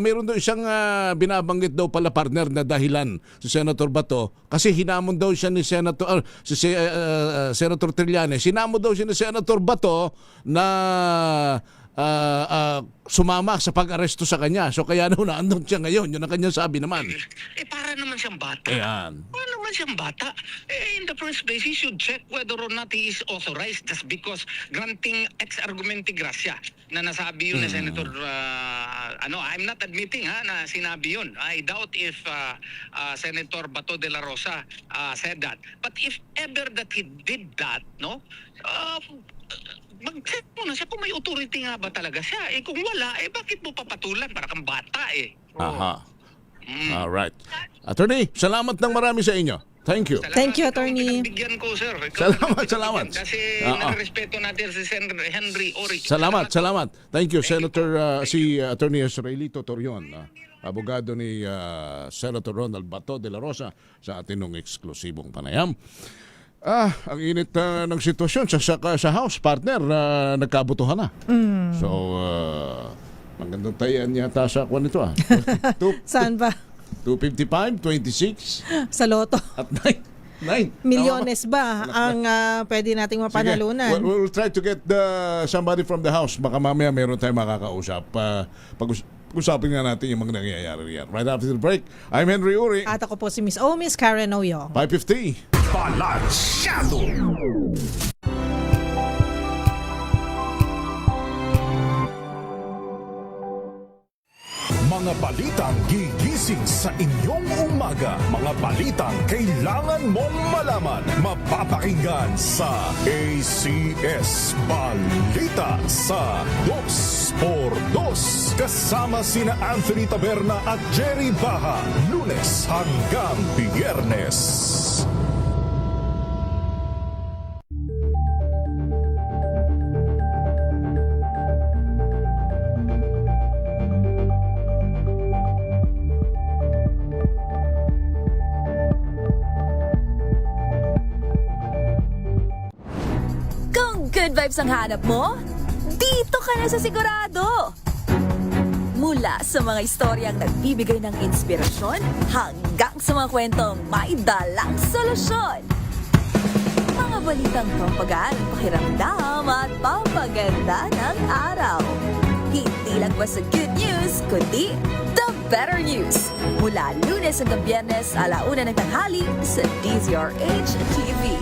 Speaker 11: meron doon isang binabanggit daw pala partner na dahilan si Senator Bato, kasi hinamon daw siya ni Senator Trillanes, hinamon daw siya ni Senator Bato na sumama sa pag-aresto sa kanya. So kaya naandun siya ngayon. Yun ang kanyang sabi naman.
Speaker 21: Para naman siyang bata.
Speaker 11: Ayan.
Speaker 21: Para naman siyang bata. In the first place, he should check whether or not he is authorized, just because granting ex argumente gracia na nasabi yun na Senator, I'm not admitting na sinabi yun. I doubt if Senator Bato de la Rosa said that. But if ever that he did that, no, mag-check mo na siya kung may authority nga ba talaga siya. Kung wala, bakit mo papatulan? Para kang bata
Speaker 11: Aha. Alright. Attorney, salamat ng marami sa inyo. Thank you.
Speaker 13: Thank you, Attorney.
Speaker 21: Bigyan ko, sir.
Speaker 11: Salamat.
Speaker 21: Kasi nagrespeto natin si Henry Ori.
Speaker 11: Salamat. Thank you, Senator, si Attorney Israelito Torion, abogado ni Senator Ronald Bato de la Rosa sa atin ng eksklusibong panayam. Ang init ng sitwasyon sa House, partner, nagkabutuhan na. So, magandang tayan yata sa kwan nito.
Speaker 13: Saan ba?
Speaker 11: 255, 26.
Speaker 13: Sa loto.
Speaker 11: At 9.
Speaker 13: Milyones ba ang pwede nating mapanalunan?
Speaker 11: Sige, we'll try to get somebody from the House. Baka mamaya meron tayong makakausap. Pag-usapin nga natin yung mga nangyayari yan. Right after the break, I'm Henry Uri.
Speaker 13: At ako po si Miss Karen Oyong.
Speaker 11: 550.
Speaker 9: Balansyado. Mga balitang gigising sa inyong umaga. Mga balitang kailangan mong malaman. Mapapakinggan sa ACS Balita sa 2x2. Kasama sina Anthony Taberna at Jerry Baha. Lunes hanggang Biyernes.
Speaker 6: Good vibes ang hanap mo? Dito ka na sa Sigurado! Mula sa mga istoryang nagbibigay ng inspirasyon hanggang sa mga kwentong may dalang solusyon. Mga balitang pampagaan ang pakiramdam at pampaganda ng araw. Hindi lang ba sa good news, kundi the better news. Mula Lunes hanggang Biyernes, 1:00 ng tanghali sa DZRH TV.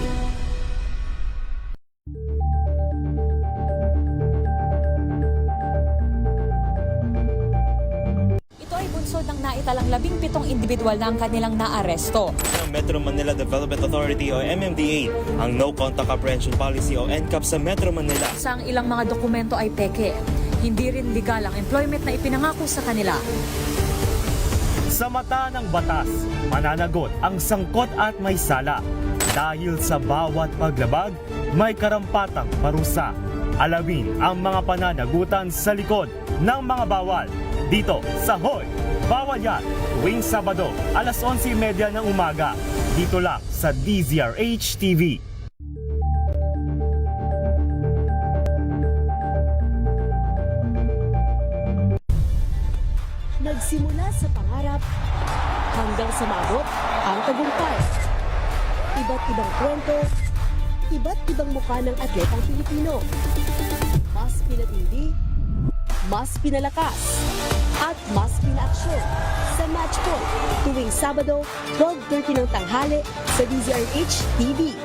Speaker 1: samantalang 17 individual na ang kanilang naaresto.
Speaker 22: Ng Metro Manila Development Authority o MMDA ang No Contact Apprehension Policy o NCAP sa Metro Manila.
Speaker 1: Sa ang ilang mga dokumento ay peke. Hindi rin legal ang employment na ipinangako sa kanila.
Speaker 23: Sa mata ng batas, mananagot ang sangkot at may sala. Dahil sa bawat paglabag, may karampatang parusa. Alamin ang mga pananagutan sa likod ng mga bawal. Dito sa Hoy! Bawal Yan! Tuwing Sabado, alas 11:30 ng umaga. Dito lang sa DZRH TV.
Speaker 24: Nagsimula sa pangarap hanggang sa maabot ang tagumpay. Iba't ibang kwento, iba't ibang mukha ng atletang Pilipino. Mas pinatindi, mas pinalakas, at mas pinaaksyon sa Match Point tuwing Sabado, 12:30 ng tanghali sa DZRH TV.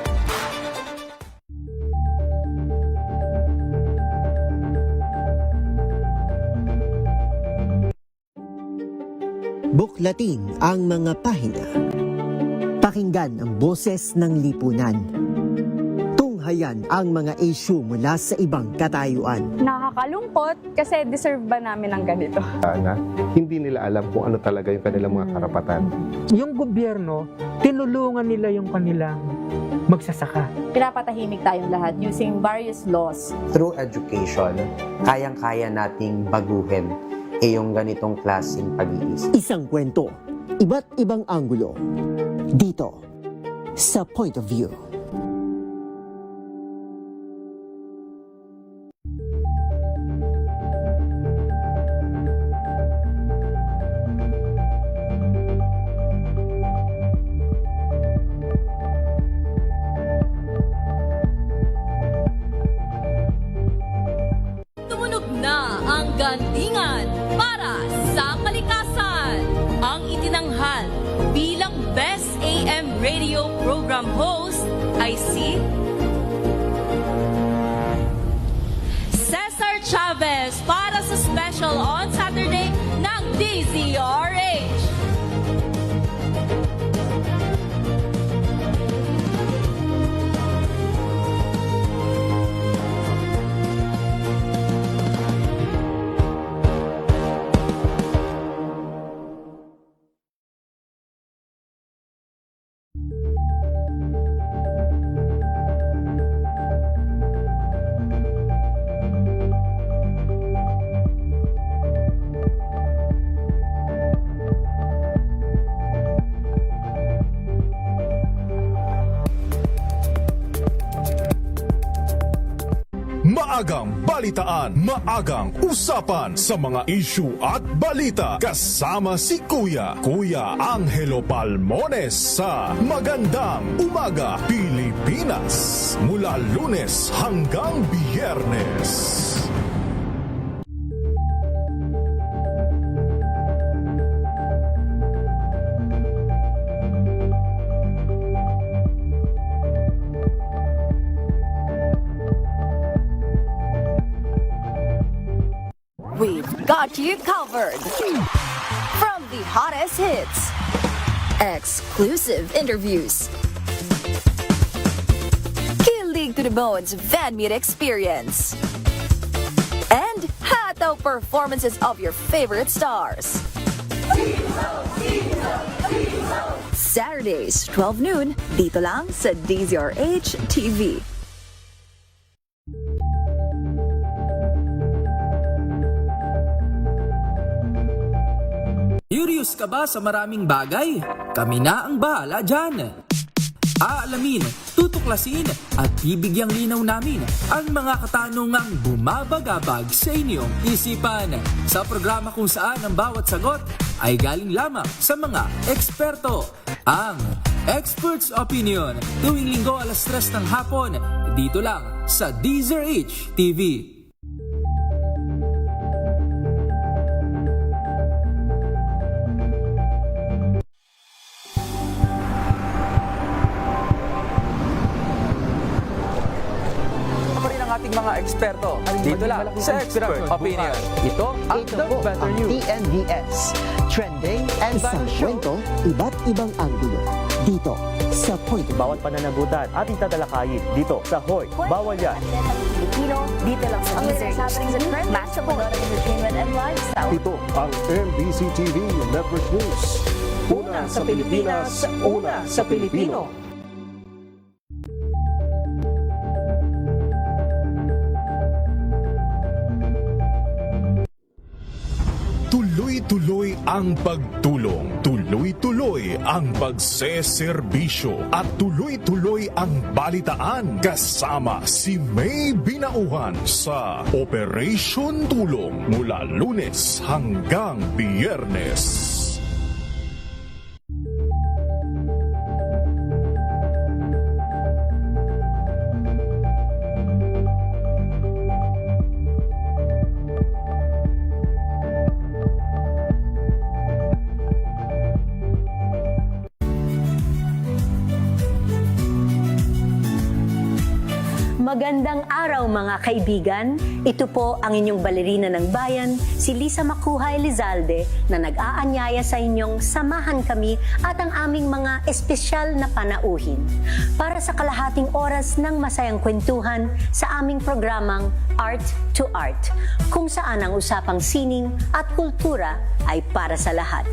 Speaker 25: Buklatin ang mga pahina. Pakinggan ang boses ng lipunan. Tunghayan ang mga issue mula sa ibang katayuan.
Speaker 26: Nakakalungkot kasi deserve ba namin ng ganito?
Speaker 27: Na hindi nila alam kung ano talaga yung kanilang mga karapatan.
Speaker 28: Yung gobyerno, tinulungan nila yung kanilang magsasaka.
Speaker 29: Pinapatahimik tayong lahat using various laws.
Speaker 30: Through education, kayang-kaya nating baguhin yung ganitong klaseng pag-iisip.
Speaker 25: Isang kwento, iba't ibang anggulo. Dito, sa Point of View.
Speaker 2: Tumunog na ang gantingan para sa kalikasan. Ang itinanghal bilang Best AM Radio Program Host ay si Cesar Chavez para sa special on Saturday ng DZRH.
Speaker 9: Maagang balitaan, maagang usapan sa mga issue at balita. Kasama si Kuya Angelo Palmones sa Magandang Umaga Pilipinas. Mula Lunes hanggang Biyernes.
Speaker 6: We've got you covered. From the hottest hits, exclusive interviews, kilig to the bones fan meet experience, and hataw performances of your favorite stars. Saturdays, 12 noon, dito lang sa DZRH TV.
Speaker 31: Curious ka ba sa maraming bagay? Kami na ang bahala dyan. Aalamin, tutuklasin at bibigyang linaw namin ang mga katanungang bumabagabag sa inyong isipan. Sa programa kung saan ang bawat sagot ay galing lamang sa mga eksperto. Ang Expert's Opinion, tuwing linggo alas 3 ng hapon, dito lang sa DZRH TV.
Speaker 3: ating mga eksperto. Dito lang sa Expert Opinion. Ito ang The Better News.
Speaker 25: TNVS. Trending and
Speaker 24: Isang kwento,
Speaker 25: iba't ibang anggulo. Dito sa Point.
Speaker 23: Bawat pananagutan ating tatalakayin dito sa Hoy. Bawal yan.
Speaker 6: Filipino, dito lang sa DZRH. Match of entertainment and lifestyle.
Speaker 9: Ito ang MBC TV Network News. Una sa Pilipinas, una sa Pilipino. Tuloy-tuloy ang pagtulong, tuloy-tuloy ang pagseserbisyo at tuloy-tuloy ang balitaan kasama si May Binauhan sa Operation Tulong mula Lunes hanggang Biyernes.
Speaker 20: Magandang araw mga kaibigan. Ito po ang inyong balerina ng bayan, si Lisa Makuha Elizalde, na nag-aanyaya sa inyong samahan kami at ang aming mga espesyal na panauhin para sa kalahating oras ng masayang kwentuhan sa aming programang Art to Art, kung saan ang usapang sining at kultura ay para sa lahat.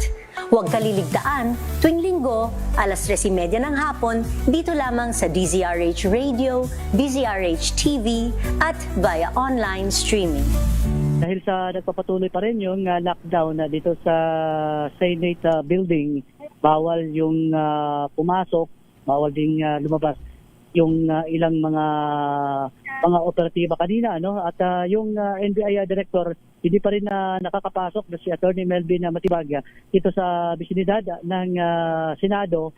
Speaker 20: Huwag kaliligtaan, tuwing linggo, alas 3:30 ng hapon, dito lamang sa DZRH Radio, DZRH TV, at via online streaming.
Speaker 7: Dahil sa nagpapatuloy pa rin yung lockdown dito sa Senate building, bawal yung pumasok, bawal ding lumabas yung ilang mga operatiba kanina, no? At yung NBI director hindi pa rin nakakapasok na si Attorney Melvin Matibagya dito sa bisinidad ng Senado,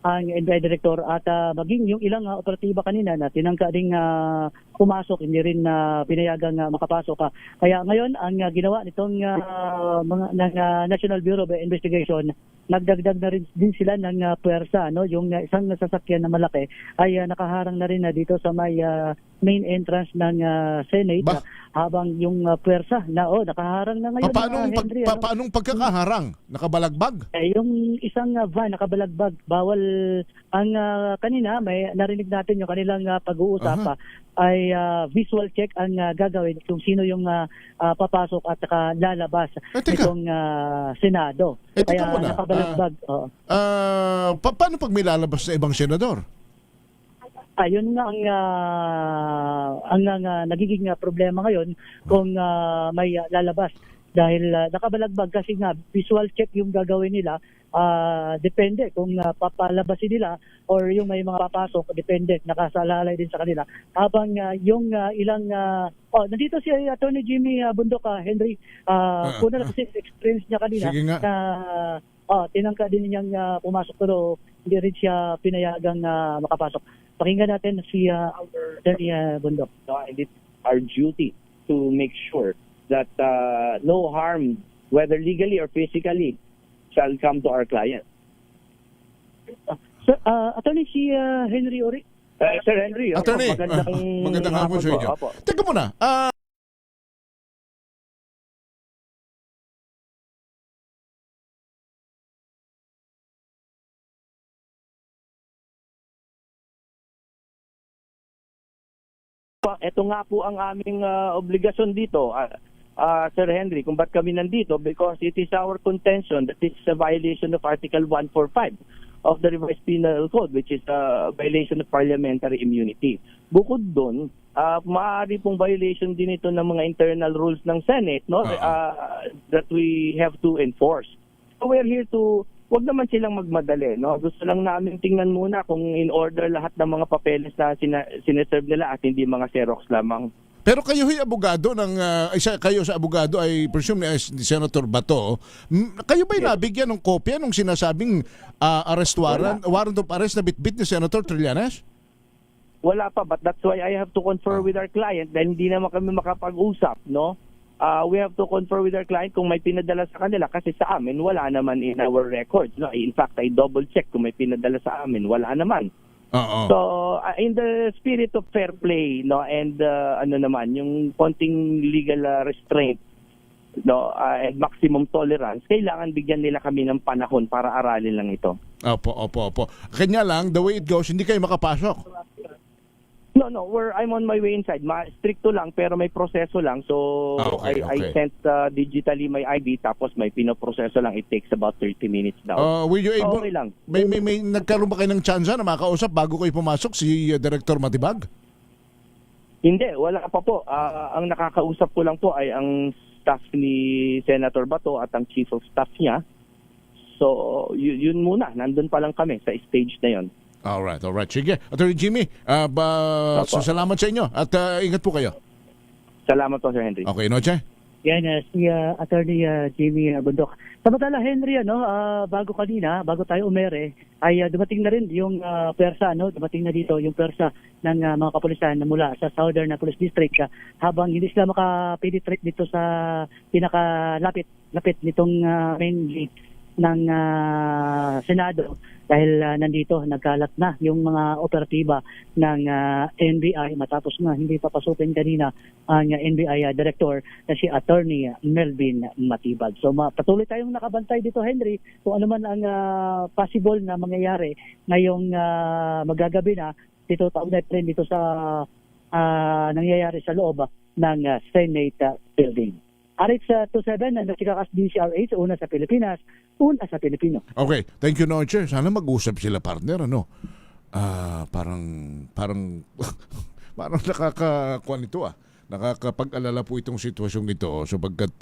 Speaker 7: ang NBI director, at maging yung ilang operatiba kanina na tinangka ding pumasok, hindi rin pinayagang makapasok. Kaya ngayon ang ginawa nitong ng National Bureau of Investigation, nagdagdag na rin din sila ng puwersa, no? Yung isang sasakyan na malaki ay nakaharang na rin dito sa may main entrance ng Senate, habang yung puwersa na nakaharang na ngayon.
Speaker 11: Paanong pagkakaharang? Nakabalagbag?
Speaker 7: Yung isang van nakabalagbag, bawal. Ang kanina may narinig natin yung kanilang pag-uusap, ay visual check ang gagawin kung sino yung papasok at saka lalabas nitong Senado. Kaya nakabalagbag.
Speaker 11: Paano pag may lalabas sa ibang senador?
Speaker 7: Ayun nga ang nagiging problema ngayon kung may lalabas, dahil nakabalagbag kasi nga visual check yung gagawin nila. Depende kung papalabasin nila or yung may mga papasok, depende, nakasalalay din sa kanila. Habang yung ilang nandito si Attorney Jimmy Bundok, Henry, kuna kasi experience niya kanina na tinangka din niyang pumasok, pero hindi rin siya pinayagang makapasok. Pakinggan natin si Attorney Bundok.
Speaker 8: And it's our duty to make sure that no harm, whether legally or physically, shall come to our client.
Speaker 7: Attorney, si Henry Ori.
Speaker 8: Sir Henry,
Speaker 11: Attorney, magandang hapon sa inyo. Teka muna,
Speaker 8: ito nga po ang aming obligasyon dito, Sir Henry, kung ba't kami nandito, because it is our contention that this is a violation of Article 145 of the Revised Penal Code, which is a violation of parliamentary immunity. Bukod doon, maaari pong violation din ito ng mga internal rules ng Senate, no, that we have to enforce. So we're here to, wag naman silang magmadali, no? Gusto lang namin tingnan muna kung in order lahat ng mga papeles na sineserve nila at hindi mga Xerox lamang.
Speaker 11: Pero kayo ay abogado kayo sa abogado ay presume ni Senator Bato. Kayo ba'y nabigyan ng kopya ng sinasabing arrest warrant of arrest na bitbit ni Senator Trillanes?
Speaker 8: Wala pa, but that's why I have to confer with our client dahil hindi naman kami makapag-usap, no? We have to confer with our client kung may pinadala sa kanila, kasi sa amin wala naman in our records, no? In fact, I double check kung may pinadala sa amin, wala naman.
Speaker 11: Oo.
Speaker 8: So, in the spirit of fair play, no, and yung konting legal restraint, no, and maximum tolerance, kailangan bigyan nila kami ng panahon para aralin lang ito.
Speaker 11: Opo. Kanya lang, the way it goes, hindi kayo makapasok.
Speaker 8: No, I'm on my way inside. Stricto lang, pero may proseso lang. So,
Speaker 11: Okay.
Speaker 8: I sent digitally my ID, tapos may pinoproseso lang. It takes about 30 minutes now.
Speaker 11: Were you able,
Speaker 8: Okay lang.
Speaker 11: may nagkaroon ba kayo ng tsansa na makausap bago kayo pumasok si Director Matibag?
Speaker 8: Hindi, wala pa po. Ang nakakausap ko lang po ay ang staff ni Senator Bato at ang chief of staff niya. So, yun muna. Nandun pa lang kami sa stage na yun.
Speaker 11: Alright. Sige. Attorney Jimmy, so salamat sa inyo at ingat po kayo.
Speaker 8: Salamat po, Sir Henry.
Speaker 11: Okay, Noche?
Speaker 7: Yan, si Attorney Jimmy Bundok. Samantala, Henry, bago tayo umere, ay dumating na rin yung persa, dumating na dito yung persa ng mga kapulisan na mula sa Southern Police District habang hindi sila makapenetrate dito sa pinakalapit nitong main gate ng Senado dahil nandito nagkalat na yung mga operatiba ng NBI matapos na hindi papasukin kanina ang NBI Director na si Attorney Melvin Matibag. So patuloy tayong nakabantay dito, Henry, kung ano man ang possible na mangyayari ngayong magagabi na dito dito sa nangyayari sa loob ng Senate building. RH27 na nagsigakas DCRH, una sa Pilipinas, una sa Pilipino.
Speaker 11: Okay, thank you, Noche. Sana mag-usap sila, partner, parang nakakakuan ito nakakapag-alala po itong sitwasyong ito sapagkat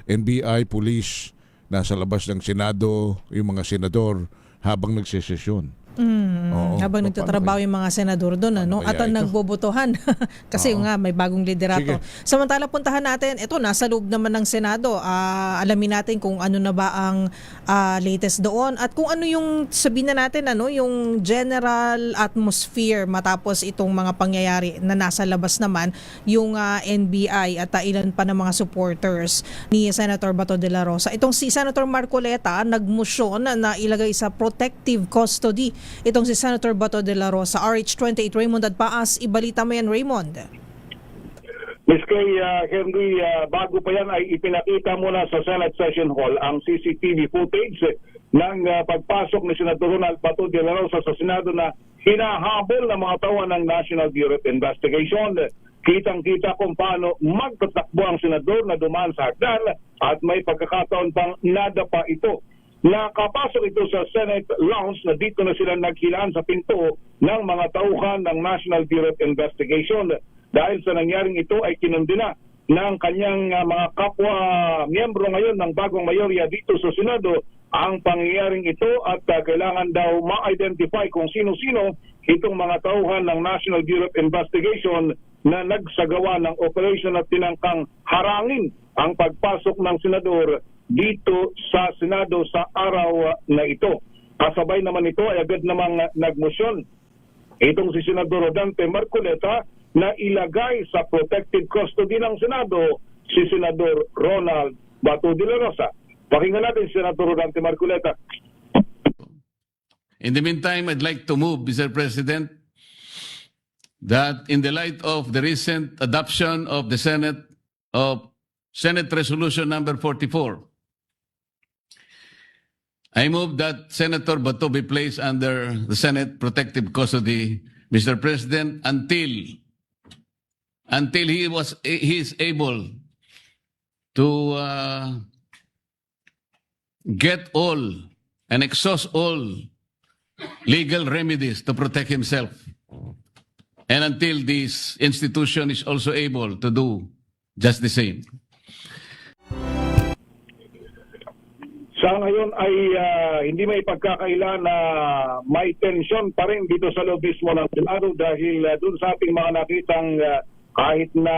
Speaker 11: NBI, police, nasa labas ng Senado, yung mga senador habang nagsesesyon.
Speaker 13: Habang nagtatrabaho yung mga senador doon, at ang nagbobotohan kasi nga may bagong liderato. Samantala puntahan natin, ito nasa loob naman ng Senado, alamin natin kung ano na ba ang latest doon at kung ano yung sabihin na natin yung general atmosphere matapos itong mga pangyayari na nasa labas naman yung NBI at ilan pa ng mga supporters ni Senator Bato de la Rosa. Itong si Senator Marcoleta nagmosyon na ilagay sa protective custody itong si Senator Bato de la Rosa. RH28 Raymond Adpaas, ibalita mo yan, Raymond.
Speaker 4: Miss Kay Henry, bago pa yan ay ipinakita muna sa Senate Session Hall ang CCTV footage ng pagpasok ni Senator Ronald Bato de la Rosa sa Senado na hinahabol ng mga tauhan ng National Bureau of Investigation. Kitang-kita kung paano magtatakbo ang senador na dumaan sa hagdan at may pagkakataon pang nadapa ito. Nakapasok ito sa Senate lounge na dito na sila naghilaan sa pinto ng mga tauhan ng National Bureau of Investigation. Dahil sa nangyaring ito ay kinundina ng kanyang mga kapwa miyembro ngayon ng bagong mayorya dito sa Senado ang pangyayaring ito at kailangan daw ma-identify kung sino-sino itong mga tauhan ng National Bureau of Investigation na nagsagawa ng operation at tinangkang harangin ang pagpasok ng senador dito sa Senado sa araw na ito. Kasabay naman ito ay agad namang nagmosyon itong si Senador Rodante Marcoleta na ilagay sa protective custody ng Senado si Senador Ronald Bato de la Rosa. Pakinggan natin si Senador Rodante Marcoleta.
Speaker 5: In the meantime, I'd like to move, Mr. President, that in the light of the recent adoption of the Senate Resolution number 44, I move that Senator Bato be placed under the Senate protective custody, Mr. President, until he is able to get all and exhaust all legal remedies to protect himself, and until this institution is also able to do just the same.
Speaker 4: Sa ngayon ay hindi may pagkakaila na may tensyon pa rin dito sa loob mismo ng Senado dahil doon sa ating mga nakitang kahit na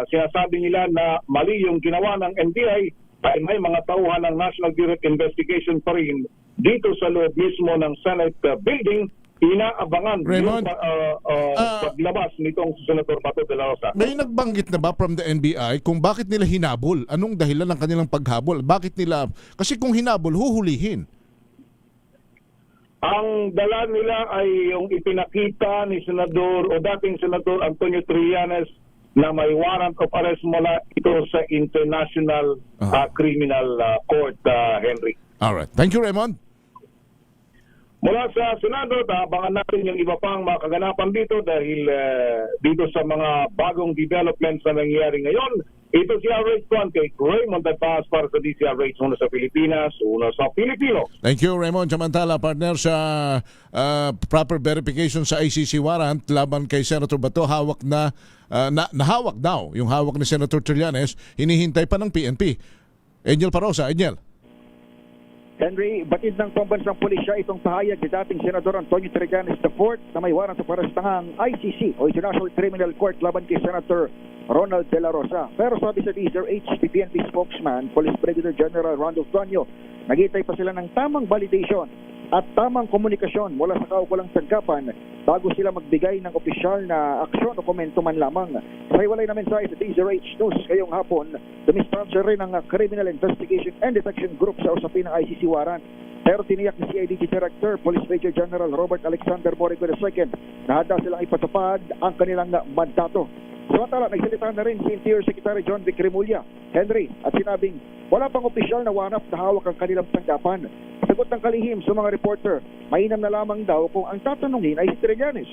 Speaker 4: sinasabi nila na mali yung ginawa ng NBI ay may mga tauhan ng National Bureau of Investigation pa rin dito sa loob mismo ng Senate building. Inaabangan yung paglabas nitong Senator Bato de la Rosa.
Speaker 11: May nagbanggit na ba from the NBI kung bakit nila hinabol? Anong dahilan ng kanilang paghabol? Bakit nila? Kasi kung hinabol, huhulihin.
Speaker 4: Ang dala nila ay yung ipinakita ni Senador o dating Senador Antonio Trillanes na may warrant of arrest mula ito sa International Criminal Court, Henry.
Speaker 11: Alright. Thank you, Raymond.
Speaker 4: Mula sa Senado, abangan natin yung iba pang mga kaganapan dito dahil dito sa mga bagong developments na nangyayari ngayon. Ito si RH Juan kay Raymond Advance para sa DCRH, una sa Pilipinas, una sa Pilipino.
Speaker 11: Thank you, Raymond. Samantala, partner, sa proper verification sa ICC warrant laban kay Senator Bato, hawak na, nahawak daw yung hawak ni Senator Trillanes, hinihintay pa ng PNP. Angel Parosa, Angel.
Speaker 1: Henry, batid ng pambansang pulisya itong pahayag ni dating Senador Antonio Trillanes IV na may warrant of arrest ng ICC o International Criminal Court laban kay Senator Ronald De La Rosa. Pero sabi sa DZRH, PNP spokesman, Police Brigadier General Randolph Tonyo, nagitay pa sila ng tamang validation at tamang komunikasyon mula sa kaukulang tanggapan bago sila magbigay ng opisyal na aksyon o komento man lamang. Sa iwalay na mensahe sa DZRH News ngayong hapon, dumistansya rin ng Criminal Investigation and Detection Group sa usapin ng ICC warrant. Pero tiniyak ni CIDG Director, Police Major General Robert Alexander Borico II na handa silang ipatupad ang kanilang mandato. Samantala, nagsalita na rin si Interior Secretary John Vic Remulla, Henry, at sinabing wala pang opisyal na warrant na hawak ang kanilang tanggapan. Sagot ng kalihim sa mga reporter, mainam na lamang daw kung ang tatanungin ay si Trillanes.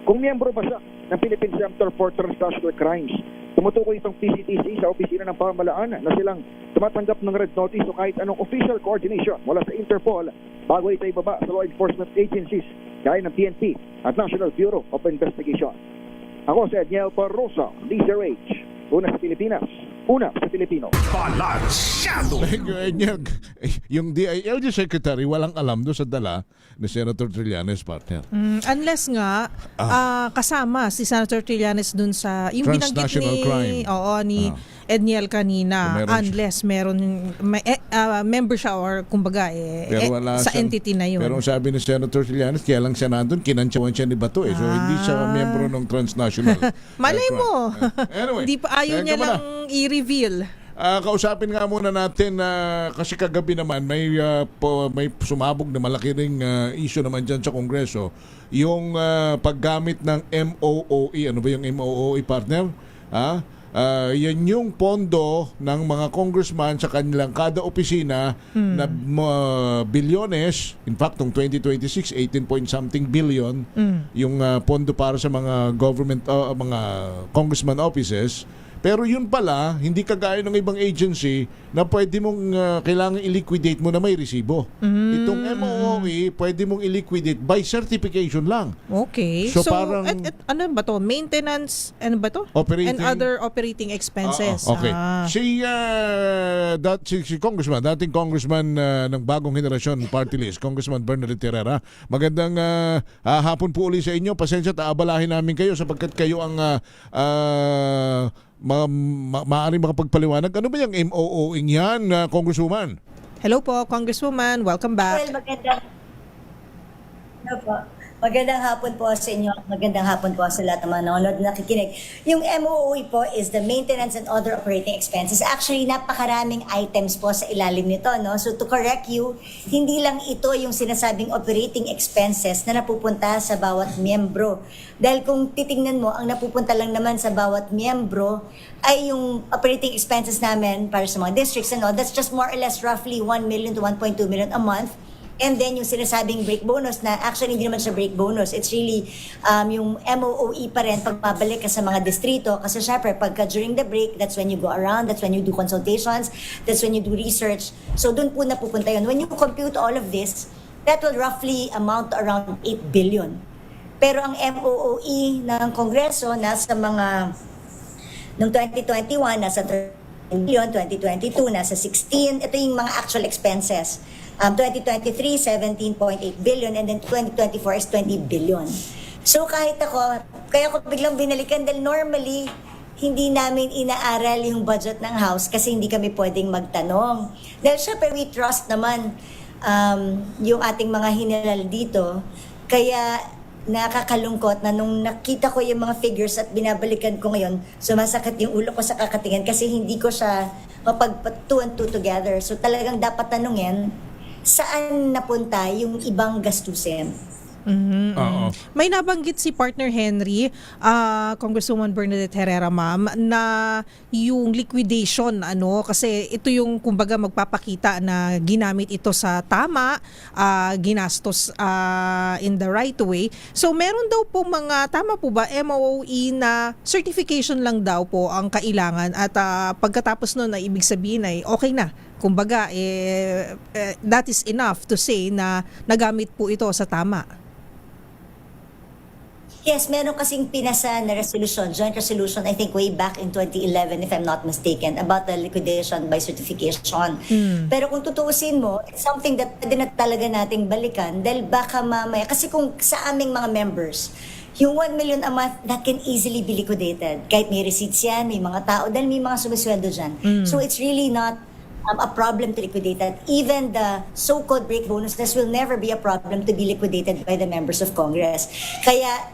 Speaker 1: Kung miyembro ba siya ng Philippine Center for Transnational Crimes. Tumutukoy itong PCTC sa opisina ng pamahalaan na silang tumatanggap ng red notice o kahit anong official coordination mula sa Interpol bago ito ibaba sa law enforcement agencies gaya ng PNP at National Bureau of Investigation. Ako si Edniel Parrosa, DZRH, una sa Pilipinas, una sa Pilipino.
Speaker 11: Balansyado! Thank you, Edniel. Yung DILG Secretary walang alam doon sa dala ni Senator Trillanes, partner.
Speaker 13: Unless nga kasama si Senator Trillanes dun sa yung binanggit ni Edniel kanina, unless meron member siya or kumbaga sa entity na yun.
Speaker 11: Pero sabi ni Senator Trillanes, kaya lang siya nandun, kinantsawan siya ni Bato so hindi siya membro ng transnational.
Speaker 13: Malay mo.
Speaker 11: Anyway,
Speaker 13: hindi pa ayaw niya lang i-reveal.
Speaker 11: Kausapin nga muna natin kasi kagabi naman may sumabog na malaki ring issue naman dyan sa Kongreso, yung paggamit ng MOOE. Ano ba yung MOOE, partner? Yan yung pondo ng mga congressman sa kanilang kada opisina na bilyones. In fact, noong 2026, 18 point something billion yung pondo para sa mga government, mga congressman offices. Pero yun pala, hindi kagaya ng ibang agency na pwede mong kailangan i-liquidate mo na may resibo. Itong MOOE, pwede mong i-liquidate by certification lang.
Speaker 13: Okay. So parang, ano ba to? Maintenance, ano ba to?
Speaker 11: Operating,
Speaker 13: and other operating expenses.
Speaker 11: Okay. Si Congressman, dating Congressman ng bagong henerasyon party list, Congressman Bernadette Terrera. Magandang hapon po uli sa inyo. Pasensya, aabalahin namin kayo sapagkat kayo ang maaaring makapagpaliwanag. Ano ba yung MOOE yan, Congresswoman?
Speaker 13: Hello po, Congresswoman. Welcome back.
Speaker 10: Well, magandang hapon po sa inyo. Magandang hapon po sa lahat ng mga nanonood na nakikinig. Yung MOOE po is the Maintenance and Other Operating Expenses. Actually, napakaraming items po sa ilalim nito. No? So to correct you, hindi lang ito yung sinasabing operating expenses na napupunta sa bawat miyembro. Dahil kung titingnan mo, ang napupunta lang naman sa bawat miyembro ay yung operating expenses namin para sa mga districts. That's just more or less roughly 1 million to 1.2 million a month. And then yung sinasabing break bonus na actually hindi naman siya break bonus. It's really yung MOOE pa rin pag mabalik ka sa mga distrito. Kasi syempre pagka during the break, that's when you go around, that's when you do consultations, that's when you do research. So dun po napupunta yun. When you compute all of this, that will roughly amount to around 8 billion. Pero ang MOOE ng Kongreso nasa mga noong 2021 nasa 13 billion, 2022 nasa 16. Ito yung mga actual expenses. 2023, 17.8 billion, and then 2024 is 20 billion. So kahit kaya ko biglang binalikan dahil normally, hindi namin inaaral yung budget ng House kasi hindi kami pwedeng magtanong. Dahil syempre we trust naman yung ating mga general dito. Kaya nakakalungkot na nung nakita ko yung mga figures at binabalikan ko ngayon, sumasakit yung ulo ko sa kakatingan kasi hindi ko siya mapag-2 and 2 together. So talagang dapat tanungin saan napunta yung ibang gastusin.
Speaker 11: Oo.
Speaker 13: May nabanggit si partner Henry, Congresswoman Bernadette Herrera, ma'am, na yung liquidation, kasi ito yung kumbaga magpapakita na ginamit ito sa tama, ginastos in the right way. So meron daw po mga, tama po ba, MOE na certification lang daw po ang kailangan at pagkatapos nun ay ibig sabihin ay okay na. Kumbaga, that is enough to say na nagamit po ito sa tama.
Speaker 10: Yes, meron kasing pinasa na resolution, joint resolution, I think way back in 2011, if I'm not mistaken, about the liquidation by certification. Pero kung tutuusin mo, it's something that pwede na talaga nating balikan dahil baka mamaya, kasi kung sa aming mga members, yung 1 million a month, that can easily be liquidated. Kahit may receipts yan, may mga tao, dahil may mga sumisweldo dyan. So it's really not a problem to liquidate that. Even the so-called break bonuses will never be a problem to be liquidated by the members of Congress. Kaya,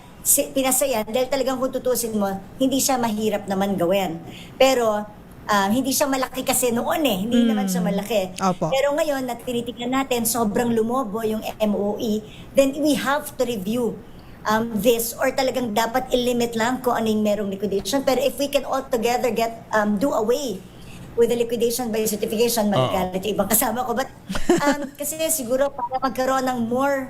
Speaker 10: pinasa yan dahil talagang kung tutusin mo, hindi siya mahirap naman gawin. Pero hindi siya malaki kasi noon hindi naman siya malaki.
Speaker 13: Opo.
Speaker 10: Pero ngayon, na tinitignan natin, sobrang lumobo yung MOE, then we have to review this or talagang dapat i-limit lang kung ano yung merong liquidation. Pero if we can altogether do away with the liquidation by certification, magagalit yung ibang kasama ko. But kasi siguro para magkaroon ng more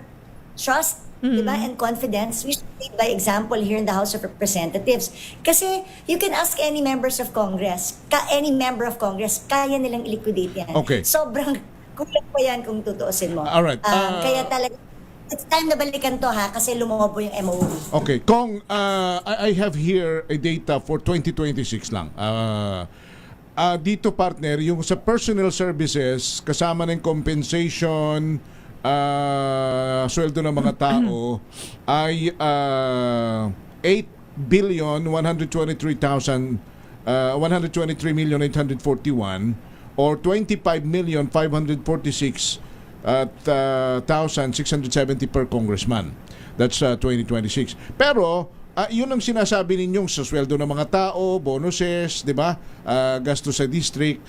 Speaker 10: trust, diba, and confidence, we should lead by example here in the House of Representatives. Kasi you can ask any members of Congress, any member of Congress, kaya nilang i-liquidate yan.
Speaker 11: Okay.
Speaker 10: Sobrang kulang pa yan kung tutuusin mo.
Speaker 11: Alright.
Speaker 10: Kaya talaga, it's time na balikan to kasi lumobo yung MOE.
Speaker 11: Okay, Kong, I have here a data for 2026 lang. Dito partner, yung sa personal services, kasama ng compensation, sweldo ng mga tao ay 8,123,841 or 25,546,670 per congressman. That's 2026. Pero yun ang sinasabi ninyong sa sweldo ng mga tao, bonuses, 'di ba? Gasto sa district.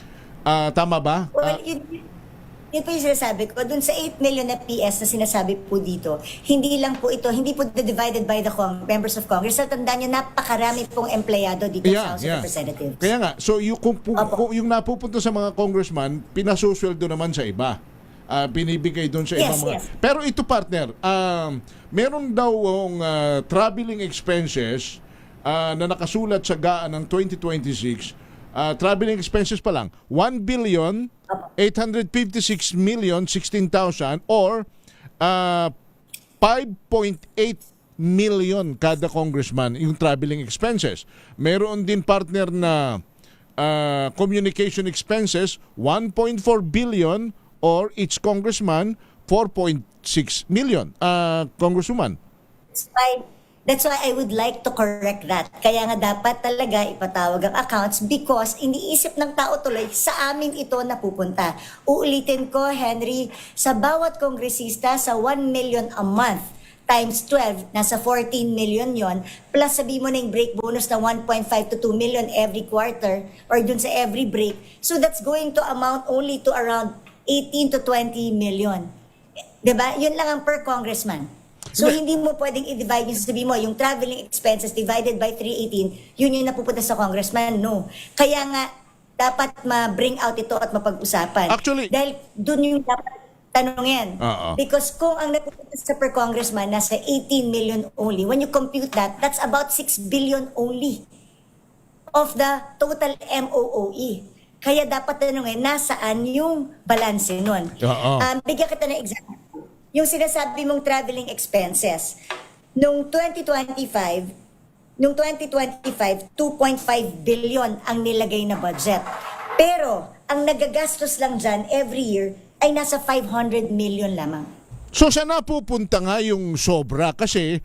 Speaker 11: Tama ba?
Speaker 10: Well, yun po yung sinasabi ko, dun sa 8 million na PS na sinasabi po dito, hindi po divided by the members of Congress. So, tandaan nyo, napakarami pong empleyado dito sa House of Representatives.
Speaker 11: Kaya nga, so kung yung napupunta sa mga congressman, pinasusweldo naman sa iba. Binibigay doon sa ibang mga...
Speaker 10: Yes.
Speaker 11: Pero ito partner, meron daw traveling expenses na nakasulat sa GAA ng 2026. Traveling expenses pa lang, 1,856,016,000 or 5.8 million kada congressman yung traveling expenses. Meron din partner na communication expenses, 1.4 billion or each congressman 4.6 million. Congresswoman.
Speaker 10: That's why I would like to correct that. Kaya nga dapat talaga ipatawag ang accounts because iniisip ng tao tuloy sa amin ito napupunta. Uulitin ko, Henry, sa bawat kongresista sa 1 million a month times 12, nasa 14 million yon, plus sabi mo na yung break bonus na 1.5 to 2 million every quarter or dun sa every break. So that's going to amount only to around 18 to 20 million. Diba? Yun lang ang per congressman. So, hindi mo pwedeng i-divide yung sabi mo, yung traveling expenses divided by 318, yun yung napupunta sa congressman. No. Kaya nga, dapat ma-bring out ito at mapag-usapan.
Speaker 11: Actually,
Speaker 10: dahil dun yung dapat tanungin. Because kung ang napupunta sa per congressman nasa 18 million only, when you compute that, that's about 6 billion only of the total MOOE. Kaya dapat tanungin, nasaan yung balanse nun? Bigyan kita ng example. Yung sinasabi mong traveling expenses, noong 2025, 2.5 billion ang nilagay na budget. Pero, ang nagagastos lang dyan every year ay nasa 500 million lamang.
Speaker 11: So, saan napupunta nga yung sobra? Kasi,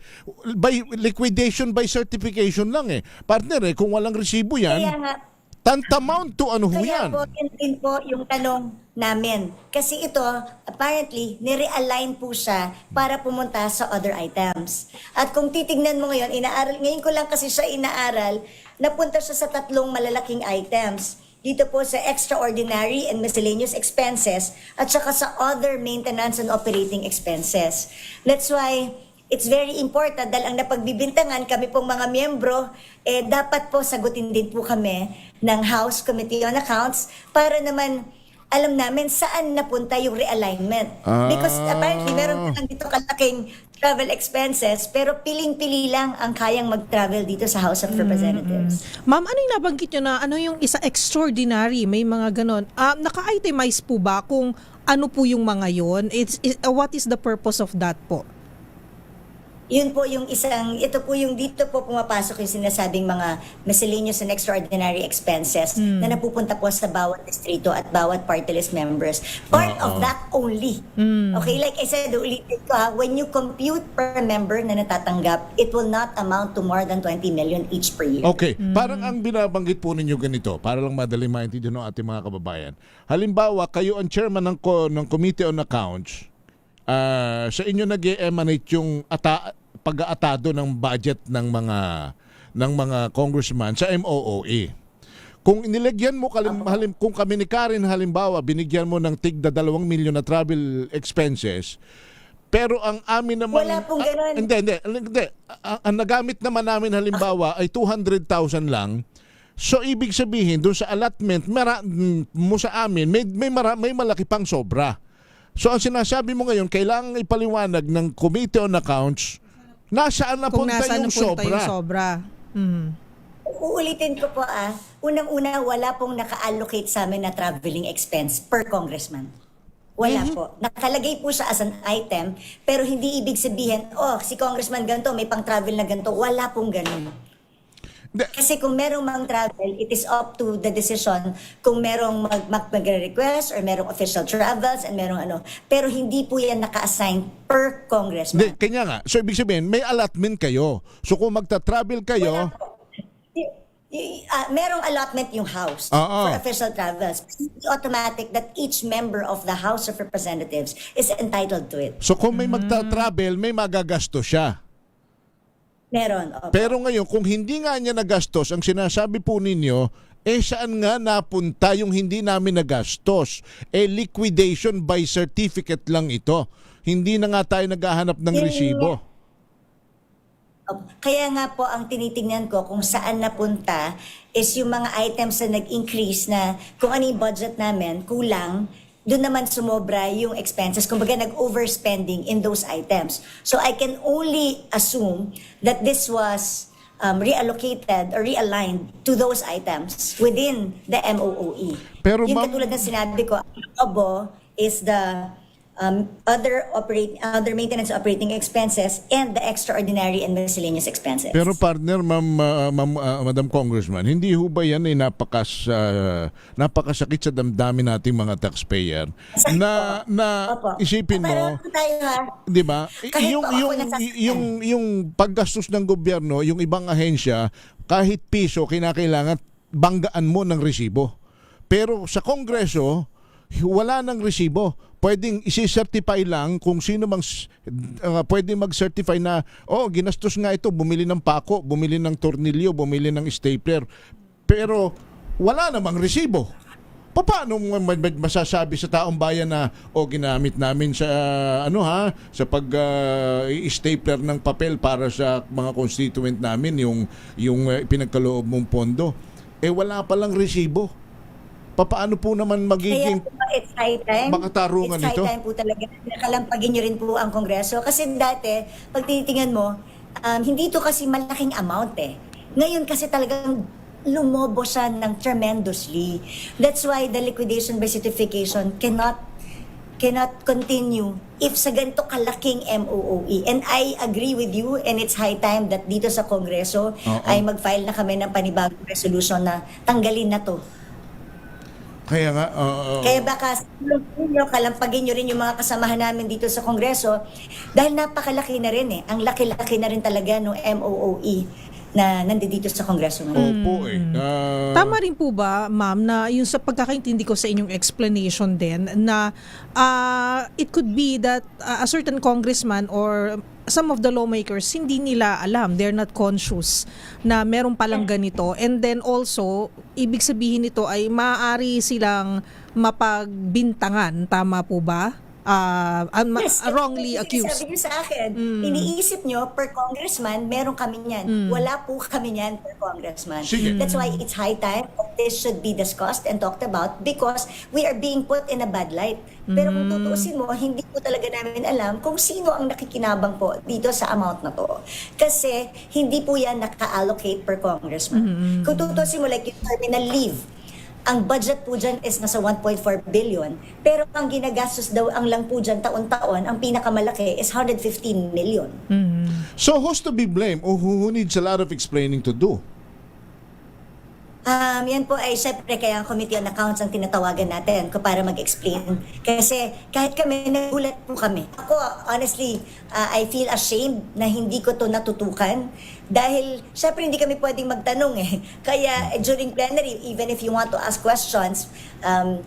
Speaker 11: by liquidation by certification lang Partner kung walang resibo yan,
Speaker 10: kaya nga,
Speaker 11: tantamount to ano ho yan?
Speaker 10: Kaya po, yun din po yung tanong namin. Kasi ito, apparently, nire-align po siya para pumunta sa other items. At kung titignan mo ngayon, ngayon ko lang kasi siya inaaral, napunta siya sa 3 malalaking items. dito po sa extraordinary and miscellaneous expenses at saka sa other maintenance and operating expenses. That's why it's very important dahil ang napagbibintangan kami pong mga miyembro, dapat po sagutin din po kami ng House Committee on Accounts para naman alam namin saan napunta yung realignment. Because apparently meron lang dito kalaking travel expenses pero piling-pili lang ang kayang mag-travel dito sa House of Representatives.
Speaker 13: Ma'am, ano yung nabanggit nyo na ano yung isa extraordinary, may mga ganon? Naka-itemize po ba kung ano po yung mga yon? What is the purpose of that po?
Speaker 10: Yun po yung ito po yung dito po pumapasok yung sinasabing mga miscellaneous and extraordinary expenses na napupunta po sa bawat distrito at bawat party list members. Part of that only. Okay, like I said, ulitin ko when you compute per member na natatanggap, it will not amount to more than 20 million each per year.
Speaker 11: Okay, parang ang binabanggit po ninyo ganito, para lang madali maintindihan ng ating mga kababayan. Halimbawa, kayo ang chairman ng Committee on Accounts, sa inyo nag-emanate yung pag-aatado ng budget ng mga congressman sa MOOE. Kung inilagyan mo kung kami ni Karen halimbawa binigyan mo ng tig-2 milyon na travel expenses, pero ang amin naman
Speaker 10: wala pong ganun.
Speaker 11: Hindi. Ang nagamit naman namin halimbawa ay 200,000 lang. So ibig sabihin doon sa allotment mo sa amin may malaki pang sobra. So ang sinasabi mo ngayon, kailangan ipaliwanag ng Committee on Accounts nasaan napunta yung sobra.
Speaker 10: Uulitin ko po unang-una wala pong naka-allocate sa amin na traveling expense per congressman. Wala po. Nakalagay po siya as an item, pero hindi ibig sabihin, si congressman ganito, may pang-travel na ganito. Wala pong ganun. Kasi kung merong mang travel, it is up to the decision kung merong mag-request or merong official travels and merong Pero hindi po yan naka-assign per congressman.
Speaker 11: Kanya nga. So ibig sabihin, may allotment kayo. So kung magta-travel kayo...
Speaker 10: merong allotment yung House for official travels. It's automatic that each member of the House of Representatives is entitled to it.
Speaker 11: So kung may magta-travel, may magagasto siya.
Speaker 10: Meron.
Speaker 11: Pero ngayon, kung hindi nga niya nagastos, ang sinasabi po ninyo, saan nga napunta yung hindi namin nagastos? Liquidation by certificate lang ito. Hindi na nga tayo naghahanap ng resibo.
Speaker 10: Kaya nga po ang tinitingnan ko kung saan napunta is yung mga items na nag-increase na kung ano yung budget namin, kulang, doon naman sumobra yung expenses. Kumbaga nag-overspending in those items. So I can only assume that this was reallocated or realigned to those items within the MOOE.
Speaker 11: Pero
Speaker 10: yung katulad na sinabi ko, ang is the other maintenance operating expenses and the extraordinary and miscellaneous expenses.
Speaker 11: Pero partner, Madam Congressman, hindi ho ba yan ay napakasakit sa damdamin nating mga taxpayer na isipin mo, di ba? Yung paggastos ng gobyerno, yung ibang ahensya, kahit piso kinakailangan banggaan mo ng resibo. Pero sa Kongreso, wala ng resibo. Pwedeng isi-certify lang kung sino mang pwedeng mag-certify na ginastos nga ito, bumili ng pako, bumili ng tornilyo, bumili ng stapler. Pero wala namang resibo. Paano mo masasabi sa taong bayan na ginamit namin sa sa pag-stapler ng papel para sa mga constituent namin yung pinagkaloob mong pondo. Wala palang resibo. Paano po naman magiging
Speaker 10: it's high time.
Speaker 11: Makatarungan ito?
Speaker 10: It's high time po talaga. Nakalampagin nyo rin po ang Kongreso. Kasi dati, pag tinitingnan mo, hindi ito kasi malaking amount Ngayon kasi talagang lumobo siya ng tremendously. That's why the liquidation by certification cannot continue if sa ganito kalaking MOOE. And I agree with you and it's high time that dito sa Kongreso ay mag-file na kami ng panibagong resolution na tanggalin na to.
Speaker 11: Kaya nga,
Speaker 10: Kaya baka kalampagin nyo rin yung mga kasamahan namin dito sa Kongreso dahil napakalaki na rin Ang laki-laki na rin talaga ng MOOE na nandito sa Kongreso.
Speaker 11: Opo
Speaker 13: Tama rin po ba, ma'am, na yung sa pagkakaintindi ko sa inyong explanation din na it could be that a certain congressman or some of the lawmakers, hindi nila alam, they're not conscious na meron palang ganito. And then also, ibig sabihin nito ay maaari silang mapagbintangan, tama po ba? Wrongly accused.
Speaker 10: Sabi niyo sa akin, iniisip niyo per congressman, meron kami niyan. Wala po kami niyan per congressman.
Speaker 11: Sige.
Speaker 10: That's why it's high time that this should be discussed and talked about because we are being put in a bad light. Pero kung tutuusin mo, hindi po talaga namin alam kung sino ang nakikinabang po dito sa amount na to. Kasi hindi po yan naka-allocate per congressman. Kung tutuusin mo, like yung terminal leave, ang budget po dyan is nasa 1.4 billion, pero ang ginagastos daw ang lang po dyan taon-taon, ang pinakamalaki is 115 million.
Speaker 11: So who's to be blamed or who needs a lot of explaining to do?
Speaker 10: Yan po ay syempre kaya ang Committee on Accounts ang tinatawagan natin ko para mag-explain. Kasi kahit kami, nagulat po kami. Ako, honestly, I feel ashamed na hindi ko to natutukan. Dahil, syempre, hindi kami pwedeng magtanong eh. Kaya, during plenary, even if you want to ask questions,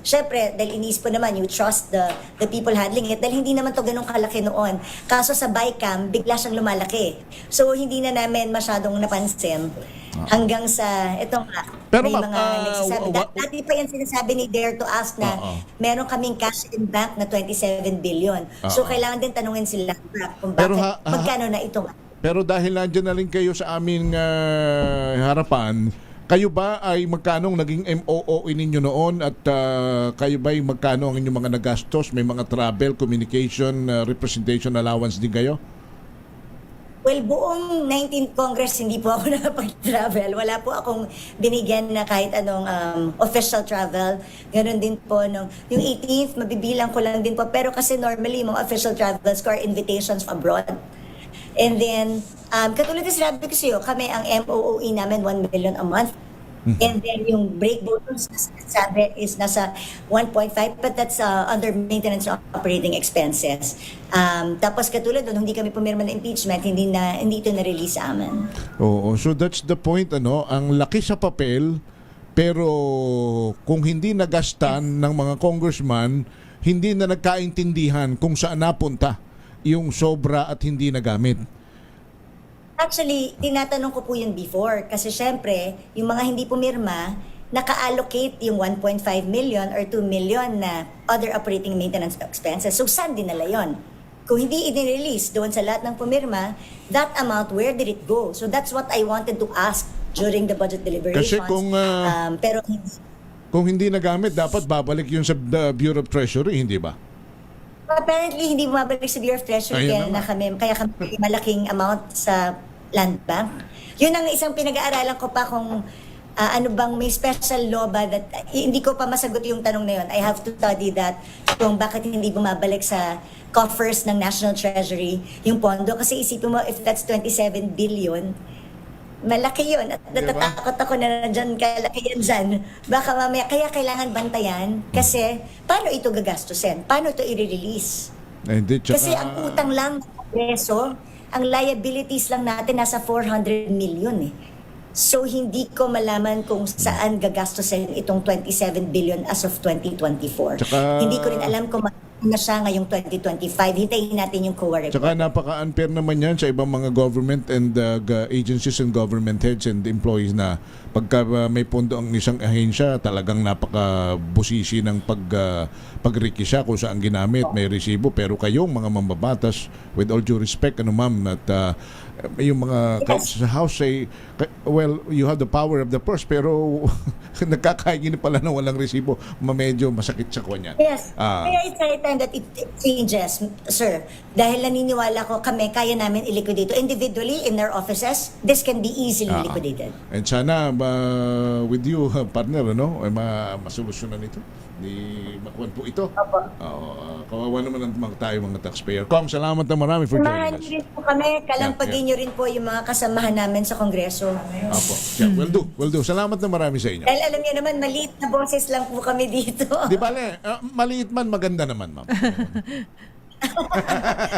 Speaker 10: syempre, dahil iniisip ko naman, you trust the people handling it. Dahil hindi naman to ganun kalaki noon. Kaso sa BICAM, bigla siyang lumalaki. So, hindi na namin masyadong napansin. Hanggang sa, ito nga,
Speaker 11: pero
Speaker 10: may mga nagsasabi. Dati pa yan sinasabi ni Dare to Ask na meron kaming cash in bank na 27 billion. So, kailangan din tanungin sila kung bakit, magkano na ito.
Speaker 11: Pero dahil nandiyan na rin kayo sa aming harapan, kayo ba ay magkanong naging MOO ninyo noon at kayo ba ay magkano ang inyong mga nagastos? May mga travel, communication, representation allowance din kayo?
Speaker 10: Well, buong 19th Congress, hindi po ako nakapag-travel. Wala po akong binigyan na kahit anong official travel. Ganon din po. Yung 18th, mabibilang ko lang din po. Pero kasi normally, mga official travels ko are invitations abroad. And then, katulad na sinabi ko sa'yo, kami ang MOOE namin 1 million a month. And then yung break bonus sabi is nasa 1.5 but that's under maintenance of operating expenses. Tapos katulad doon, hindi kami pumirma ng impeachment, hindi ito na-release sa amin.
Speaker 11: Oo, so that's the point, ano, ang laki sa papel pero kung hindi nagastan ng mga congressman, hindi na nagkaintindihan kung saan napunta yung sobra at hindi nagamit.
Speaker 10: Actually, tinatanong ko po yun before kasi syempre, yung mga hindi pumirma, naka-allocate yung 1.5 million or 2 million na other operating maintenance expenses. So, saan dinala yun? Kung hindi i-release doon sa lahat ng pumirma, that amount, where did it go? So, that's what I wanted to ask during the budget deliberations.
Speaker 11: Kasi kung hindi nagamit, dapat babalik yun sa Bureau of Treasury, hindi ba?
Speaker 10: Apparently, hindi bumabalik sa Bureau of Treasury kaya kami malaking amount sa Land Bank. Yun ang isang pinag-aaralan ko pa kung ano bang may special law ba that hindi ko pa masagot yung tanong na yun. I have to study that kung bakit hindi bumabalik sa coffers ng National Treasury yung pondo. Kasi isipin mo, if that's 27 billion, malaki yun. At natatakot ako na dyan, kalaki yan dyan. Baka mamaya, kaya kailangan bantayan kasi paano ito gagastusin? Paano ito i-release? Kasi ang utang lang ng Kongreso, ang liabilities lang natin nasa 400 million eh. So hindi ko malaman kung saan gagastusin itong 27 billion as of 2024. Hindi ko rin alam kung na siya ngayong 2025. Hintayin natin yung COA report.
Speaker 11: Tsaka napaka-unfair naman yan sa ibang mga government and agencies and government heads and employees na pagka may pondo ang isang ahensya, talagang napaka-busisi ng pag-rekisya kung saan ginamit, may resibo. Pero kayong mga mambabatas, with all due respect, ano ma'am, at yung mga sa house say, well, you have the power of the purse, pero nagkakaingin pala na walang resibo, medyo masakit sa kanya.
Speaker 10: Yes. Kaya it's high time that it changes, sir. Dahil naniniwala ko kami, kaya namin i-liquidate individually in their offices. This can be easily liquidated.
Speaker 11: And sana with you, partner, ano, masolusyonan ito. Ni Makuan po ito. Kawawa naman ang tayo mga taxpayer. Kong, salamat na marami for joining us.
Speaker 10: Samahan rin po kami, kalampagin nyo rin po yung mga kasamahan namin sa Kongreso.
Speaker 11: Opo. Yeah, will do. Salamat na marami sa inyo.
Speaker 10: Dahil alam niyo naman, maliit na boses lang po kami dito.
Speaker 11: Di bale, maliit man, maganda naman, ma'am.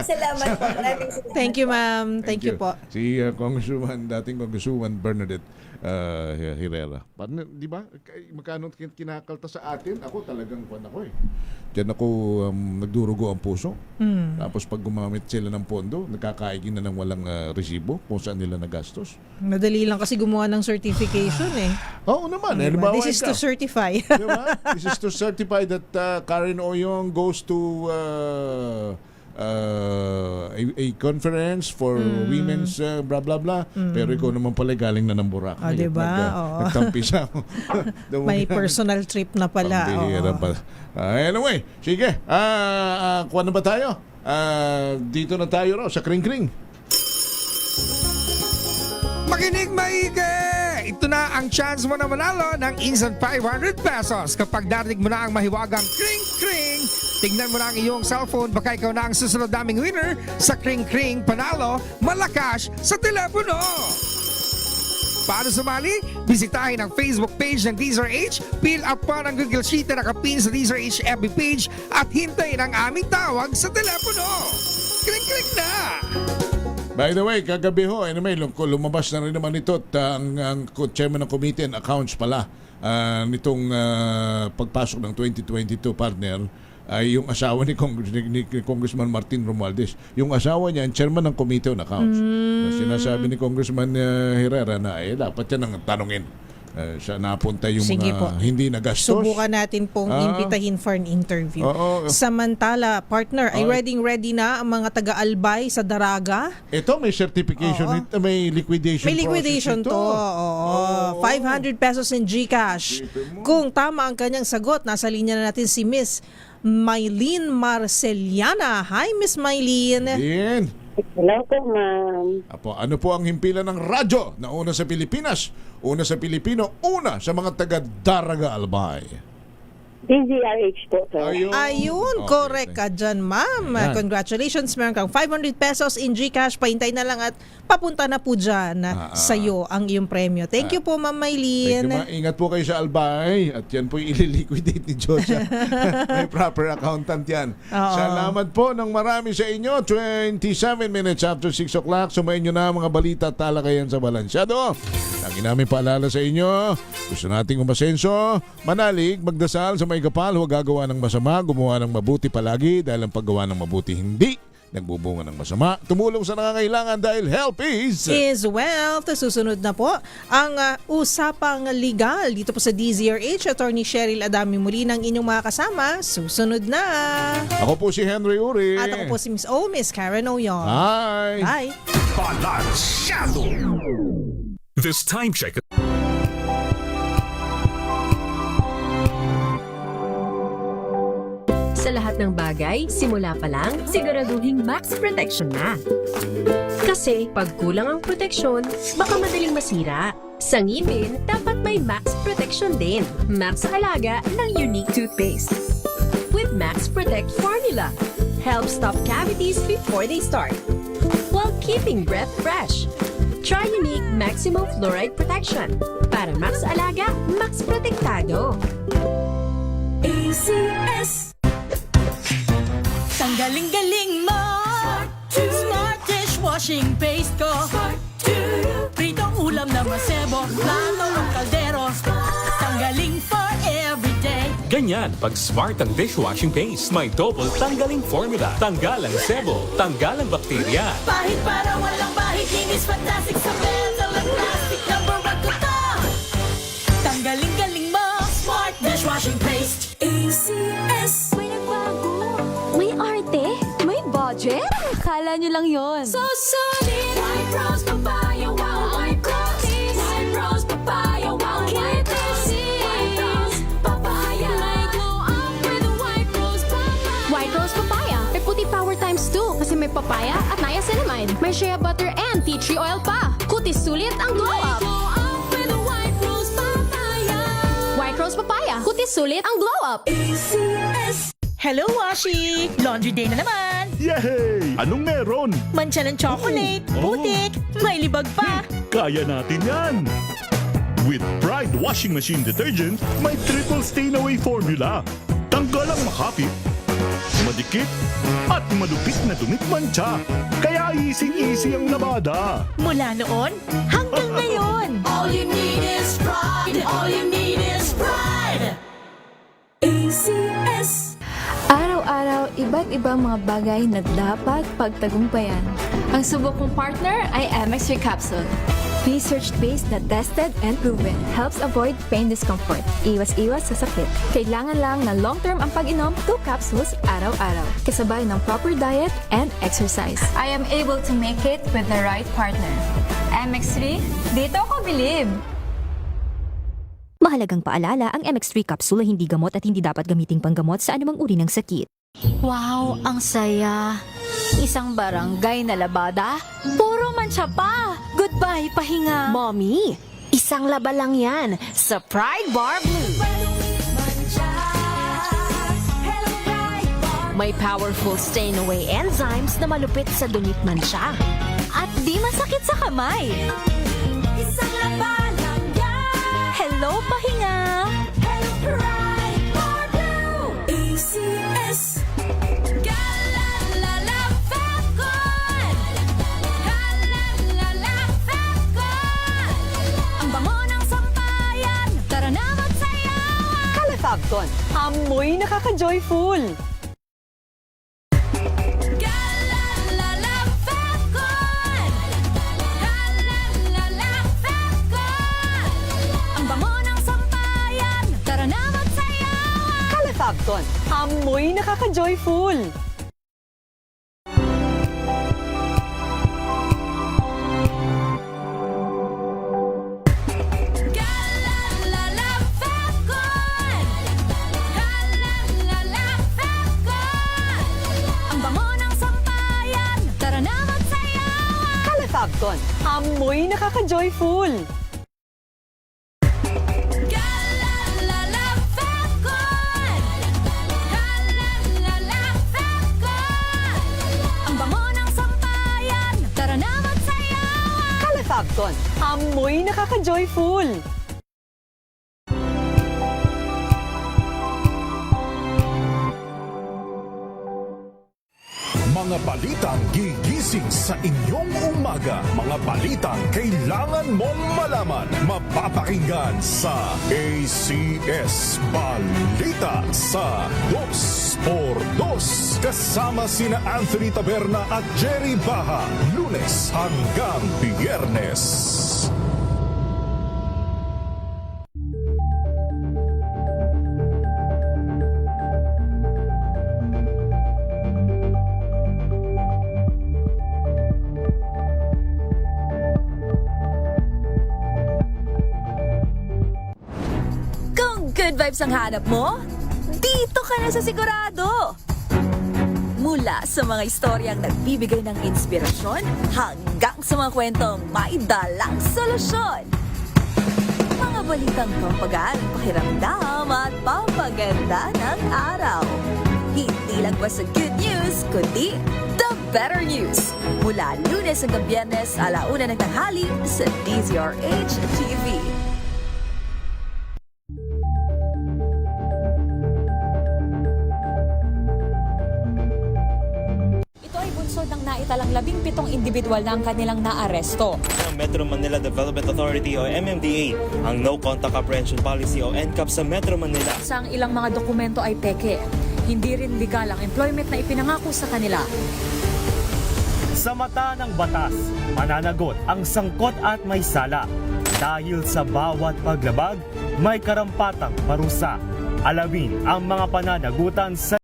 Speaker 10: Salamat po. Maraming salamat.
Speaker 13: Thank you, ma'am. Thank you po.
Speaker 11: Si dating Congresswoman Bernadette Herrera. Di ba? Magkano kinakalta sa atin? Ako talagang ako eh. Diyan ako nagdurugo ang puso. Tapos pag gumamit sila ng pondo, nagkakaigin na ng walang resibo kung saan nila nagastos.
Speaker 13: Madali lang kasi gumawa ng certification eh.
Speaker 11: Oo naman.
Speaker 13: Diba? This is to certify.
Speaker 11: Diba? This is to certify that Karen Oyong goes to a conference for women's blah blah blah. Pero ikaw naman pala galing na ng Boracay.
Speaker 13: Diba?
Speaker 11: Nagtampisa.
Speaker 13: May personal trip na pala.
Speaker 11: Pambihira pala. Anyway, sige. Kuha na ba tayo? Dito na tayo raw sa Kring Kring.
Speaker 12: Makinig maigi! Ito na ang chance mo na manalo ng instant 500 pesos kapag narinig mo na ang mahiwagang Kring Kring. Tignan mo na ang iyong cellphone, baka ikaw na ang susunod naming winner sa Kring Kring Panalo Malakas sa telepono. Paano sumali? Bisitahin ang Facebook page ng DZRH, fill up pa ng Google Sheet na nakapin sa DZRH FB page at hintayin ang aming tawag sa telepono. Kring Kring na!
Speaker 11: By the way, kagabi ho, anyway, lumabas na rin naman ito at ang chairman ng Committee and Accounts pala nitong pagpasok ng 2022 partner ay yung asawa ni Congressman Martin Romualdez. Yung asawa niya, ang chairman ng Committee on Accounts. Sinasabi ni Congressman Herrera na dapat yan ang tanungin. Siya napunta yung mga hindi nagastos.
Speaker 13: Subukan natin pong imbitahin for an interview. Samantala, partner, ay ready na ang mga taga-albay sa Daraga?
Speaker 11: Ito, may certification, may liquidation
Speaker 13: May liquidation to. 500 pesos in GCash. Kung tama ang kanyang sagot, nasa linya na natin si Miss Mylene Marceliana. Hi, Miss Mylene.
Speaker 11: Din.
Speaker 14: Hello po, ma'am.
Speaker 11: Ano po ang himpilan ng radyo na una sa Pilipinas, una sa Pilipino, una sa mga taga-Daraga Albay?
Speaker 14: DZRH po, sir.
Speaker 13: Ayun, correct ka dyan, ma'am. Congratulations, meron kang 500 pesos in GCash. Pahintay na lang at papunta na po dyan sa'yo ang iyong premyo. Thank you po, Ma'am Mylene.
Speaker 11: Thank you, ingat po kayo sa Albay at yan po ililiquidate ni Josia. May proper accountant yan. Salamat po ng marami sa inyo. 27 minutes after 6 o'clock. Sumayin nyo na mga balita at talakayan sa Balansyado. Lagi namin paalala sa inyo, gusto nating umasenso, manalig, magdasal sa may kapal, huwag gagawa ng masama, gumawa ng mabuti palagi dahil ang paggawa ng mabuti hindi nagbubunga ng masama. Tumulong sa nangangailangan dahil help is
Speaker 13: wealth. Susunod na po ang usapang legal dito po sa DZRH. Attorney Cheryl Adami muli ng inyong mga kasama. Susunod na.
Speaker 11: Ako po si Henry Uri.
Speaker 13: At ako po si Miss Karen Oyong.
Speaker 11: Bye.
Speaker 13: Bye.
Speaker 15: Balansyado. This time check.
Speaker 16: Sa lahat ng bagay, simula pa lang, siguraduhing max protection na. Kasi pag kulang ang proteksyon, baka madaling masira. Sa ngipin, dapat may max protection din. Max Alaga ng Unique Toothpaste. With Max Protect Formula. Help stop cavities before they start. While keeping breath fresh. Try Unique Maximum Fluoride Protection. Para Max Alaga, Max Protektado.
Speaker 2: ACS. Ang galing-galing mo. Smart dishwashing paste ko. Pritong ulam na masebo. Plano ng kaldero. Tanggaling for everyday.
Speaker 15: Ganyan pag smart ang dishwashing paste. May double tanggaling formula. Tanggal ang sebo, tanggal ang bakterya.
Speaker 2: Bahid para walang bahid. Linis fantastic sa metal at plastic. Number 1 ko to. Tanggaling-galing mo. Smart dishwashing paste. ACS.
Speaker 29: May nagbago. May arte. May budget. Kala nyo lang yon.
Speaker 2: So solid. White Rose Papaya. Wow, White Rose. White Rose Papaya. Wow, White Rose. White Rose Papaya.
Speaker 29: May glow up with White Rose Papaya. White Rose Papaya. May puti power times 2 kasi may papaya at niacinamide. May shea butter and tea tree oil pa. Kutis sulit ang glow up.
Speaker 2: Glow up with White Rose Papaya.
Speaker 29: White Rose Papaya. Kutis sulit ang glow up.
Speaker 2: ACS.
Speaker 17: Hello, Washi! Laundry day na naman!
Speaker 18: Yay! Anong meron?
Speaker 17: Mancha ng chocolate, putik, may libag pa!
Speaker 18: Kaya natin yan! With Pride Washing Machine Detergent, may triple stain-away formula. Tanggal ang makapit, madikit, at malupit na dumit mancha. Kaya easy-easy ang labada.
Speaker 17: Mula noon hanggang ngayon!
Speaker 2: All you need Pride. All you need is pride. ACS.
Speaker 3: Araw-araw, iba't ibang mga bagay na dapat pagtagumpayan. Ang subok kong partner ay MX3 Capsule. Research-based na tested and proven. Helps avoid pain discomfort. Iwas-iwas sa sakit. Kailangan lang na long-term ang pag-inom 2 capsules araw-araw. Kasabay ng proper diet and exercise. I am able to make it with the right partner. MX3, dito ako believe!
Speaker 19: Mahalagang paalala, ang MX3 capsule ay hindi gamot at hindi dapat gamiting panggamot sa anumang uri ng sakit.
Speaker 6: Wow, ang saya. Isang barangay na labada, puro mancha pa. Goodbye, pahinga.
Speaker 16: Mommy, isang laba lang yan sa Pride Bar Blue. May powerful stain-away enzymes na malupit sa dunit mansya.
Speaker 6: At di masakit sa kamay. Isang laba lang yan. Hello, pahinga. Hello, Pride Bar Blue. ACS.
Speaker 21: Calefacton, amoy nakaka-joyful.
Speaker 6: Ang bango ng sampayan, tara na magsayawan.
Speaker 21: Calefacton, amoy nakaka-joyful. Calefacton, amoy nakaka-joyful.
Speaker 6: Ang bango ng sampayan, tara na magsayawan.
Speaker 21: Calefacton, amoy nakaka-joyful.
Speaker 22: Mga balitang gigising sa inyong umaga. Mga balitang kailangan mong malaman. Mapapakinggan sa ACS Balita sa 2x2. Kasama sina Anthony Taberna at Jerry Baha. Lunes hanggang Biyernes.
Speaker 6: Good vibes ang hanap mo? Dito ka na sa sigurado! Mula sa mga istoryang nagbibigay ng inspirasyon hanggang sa mga kwentong may dalang solusyon. Mga balitang pampagaan, pakiramdam at pampaganda ng araw. Hindi lang ba sa good news, kundi the better news. Mula Lunes hanggang Biyernes, 1:00 ng tanghali sa DZRH TV.
Speaker 24: Ng naitalang 17 individual na ang kanilang naaresto.
Speaker 23: Ng Metro Manila Development Authority o MMDA ang No Contact Apprehension Policy o NCAP sa Metro Manila.
Speaker 24: Sa ang ilang mga dokumento ay peke. Hindi rin legal ang employment na ipinangako sa kanila.
Speaker 23: Sa mata ng batas, mananagot ang sangkot at may sala. Dahil sa bawat paglabag, may karampatang parusa. Alamin ang mga pananagutan sa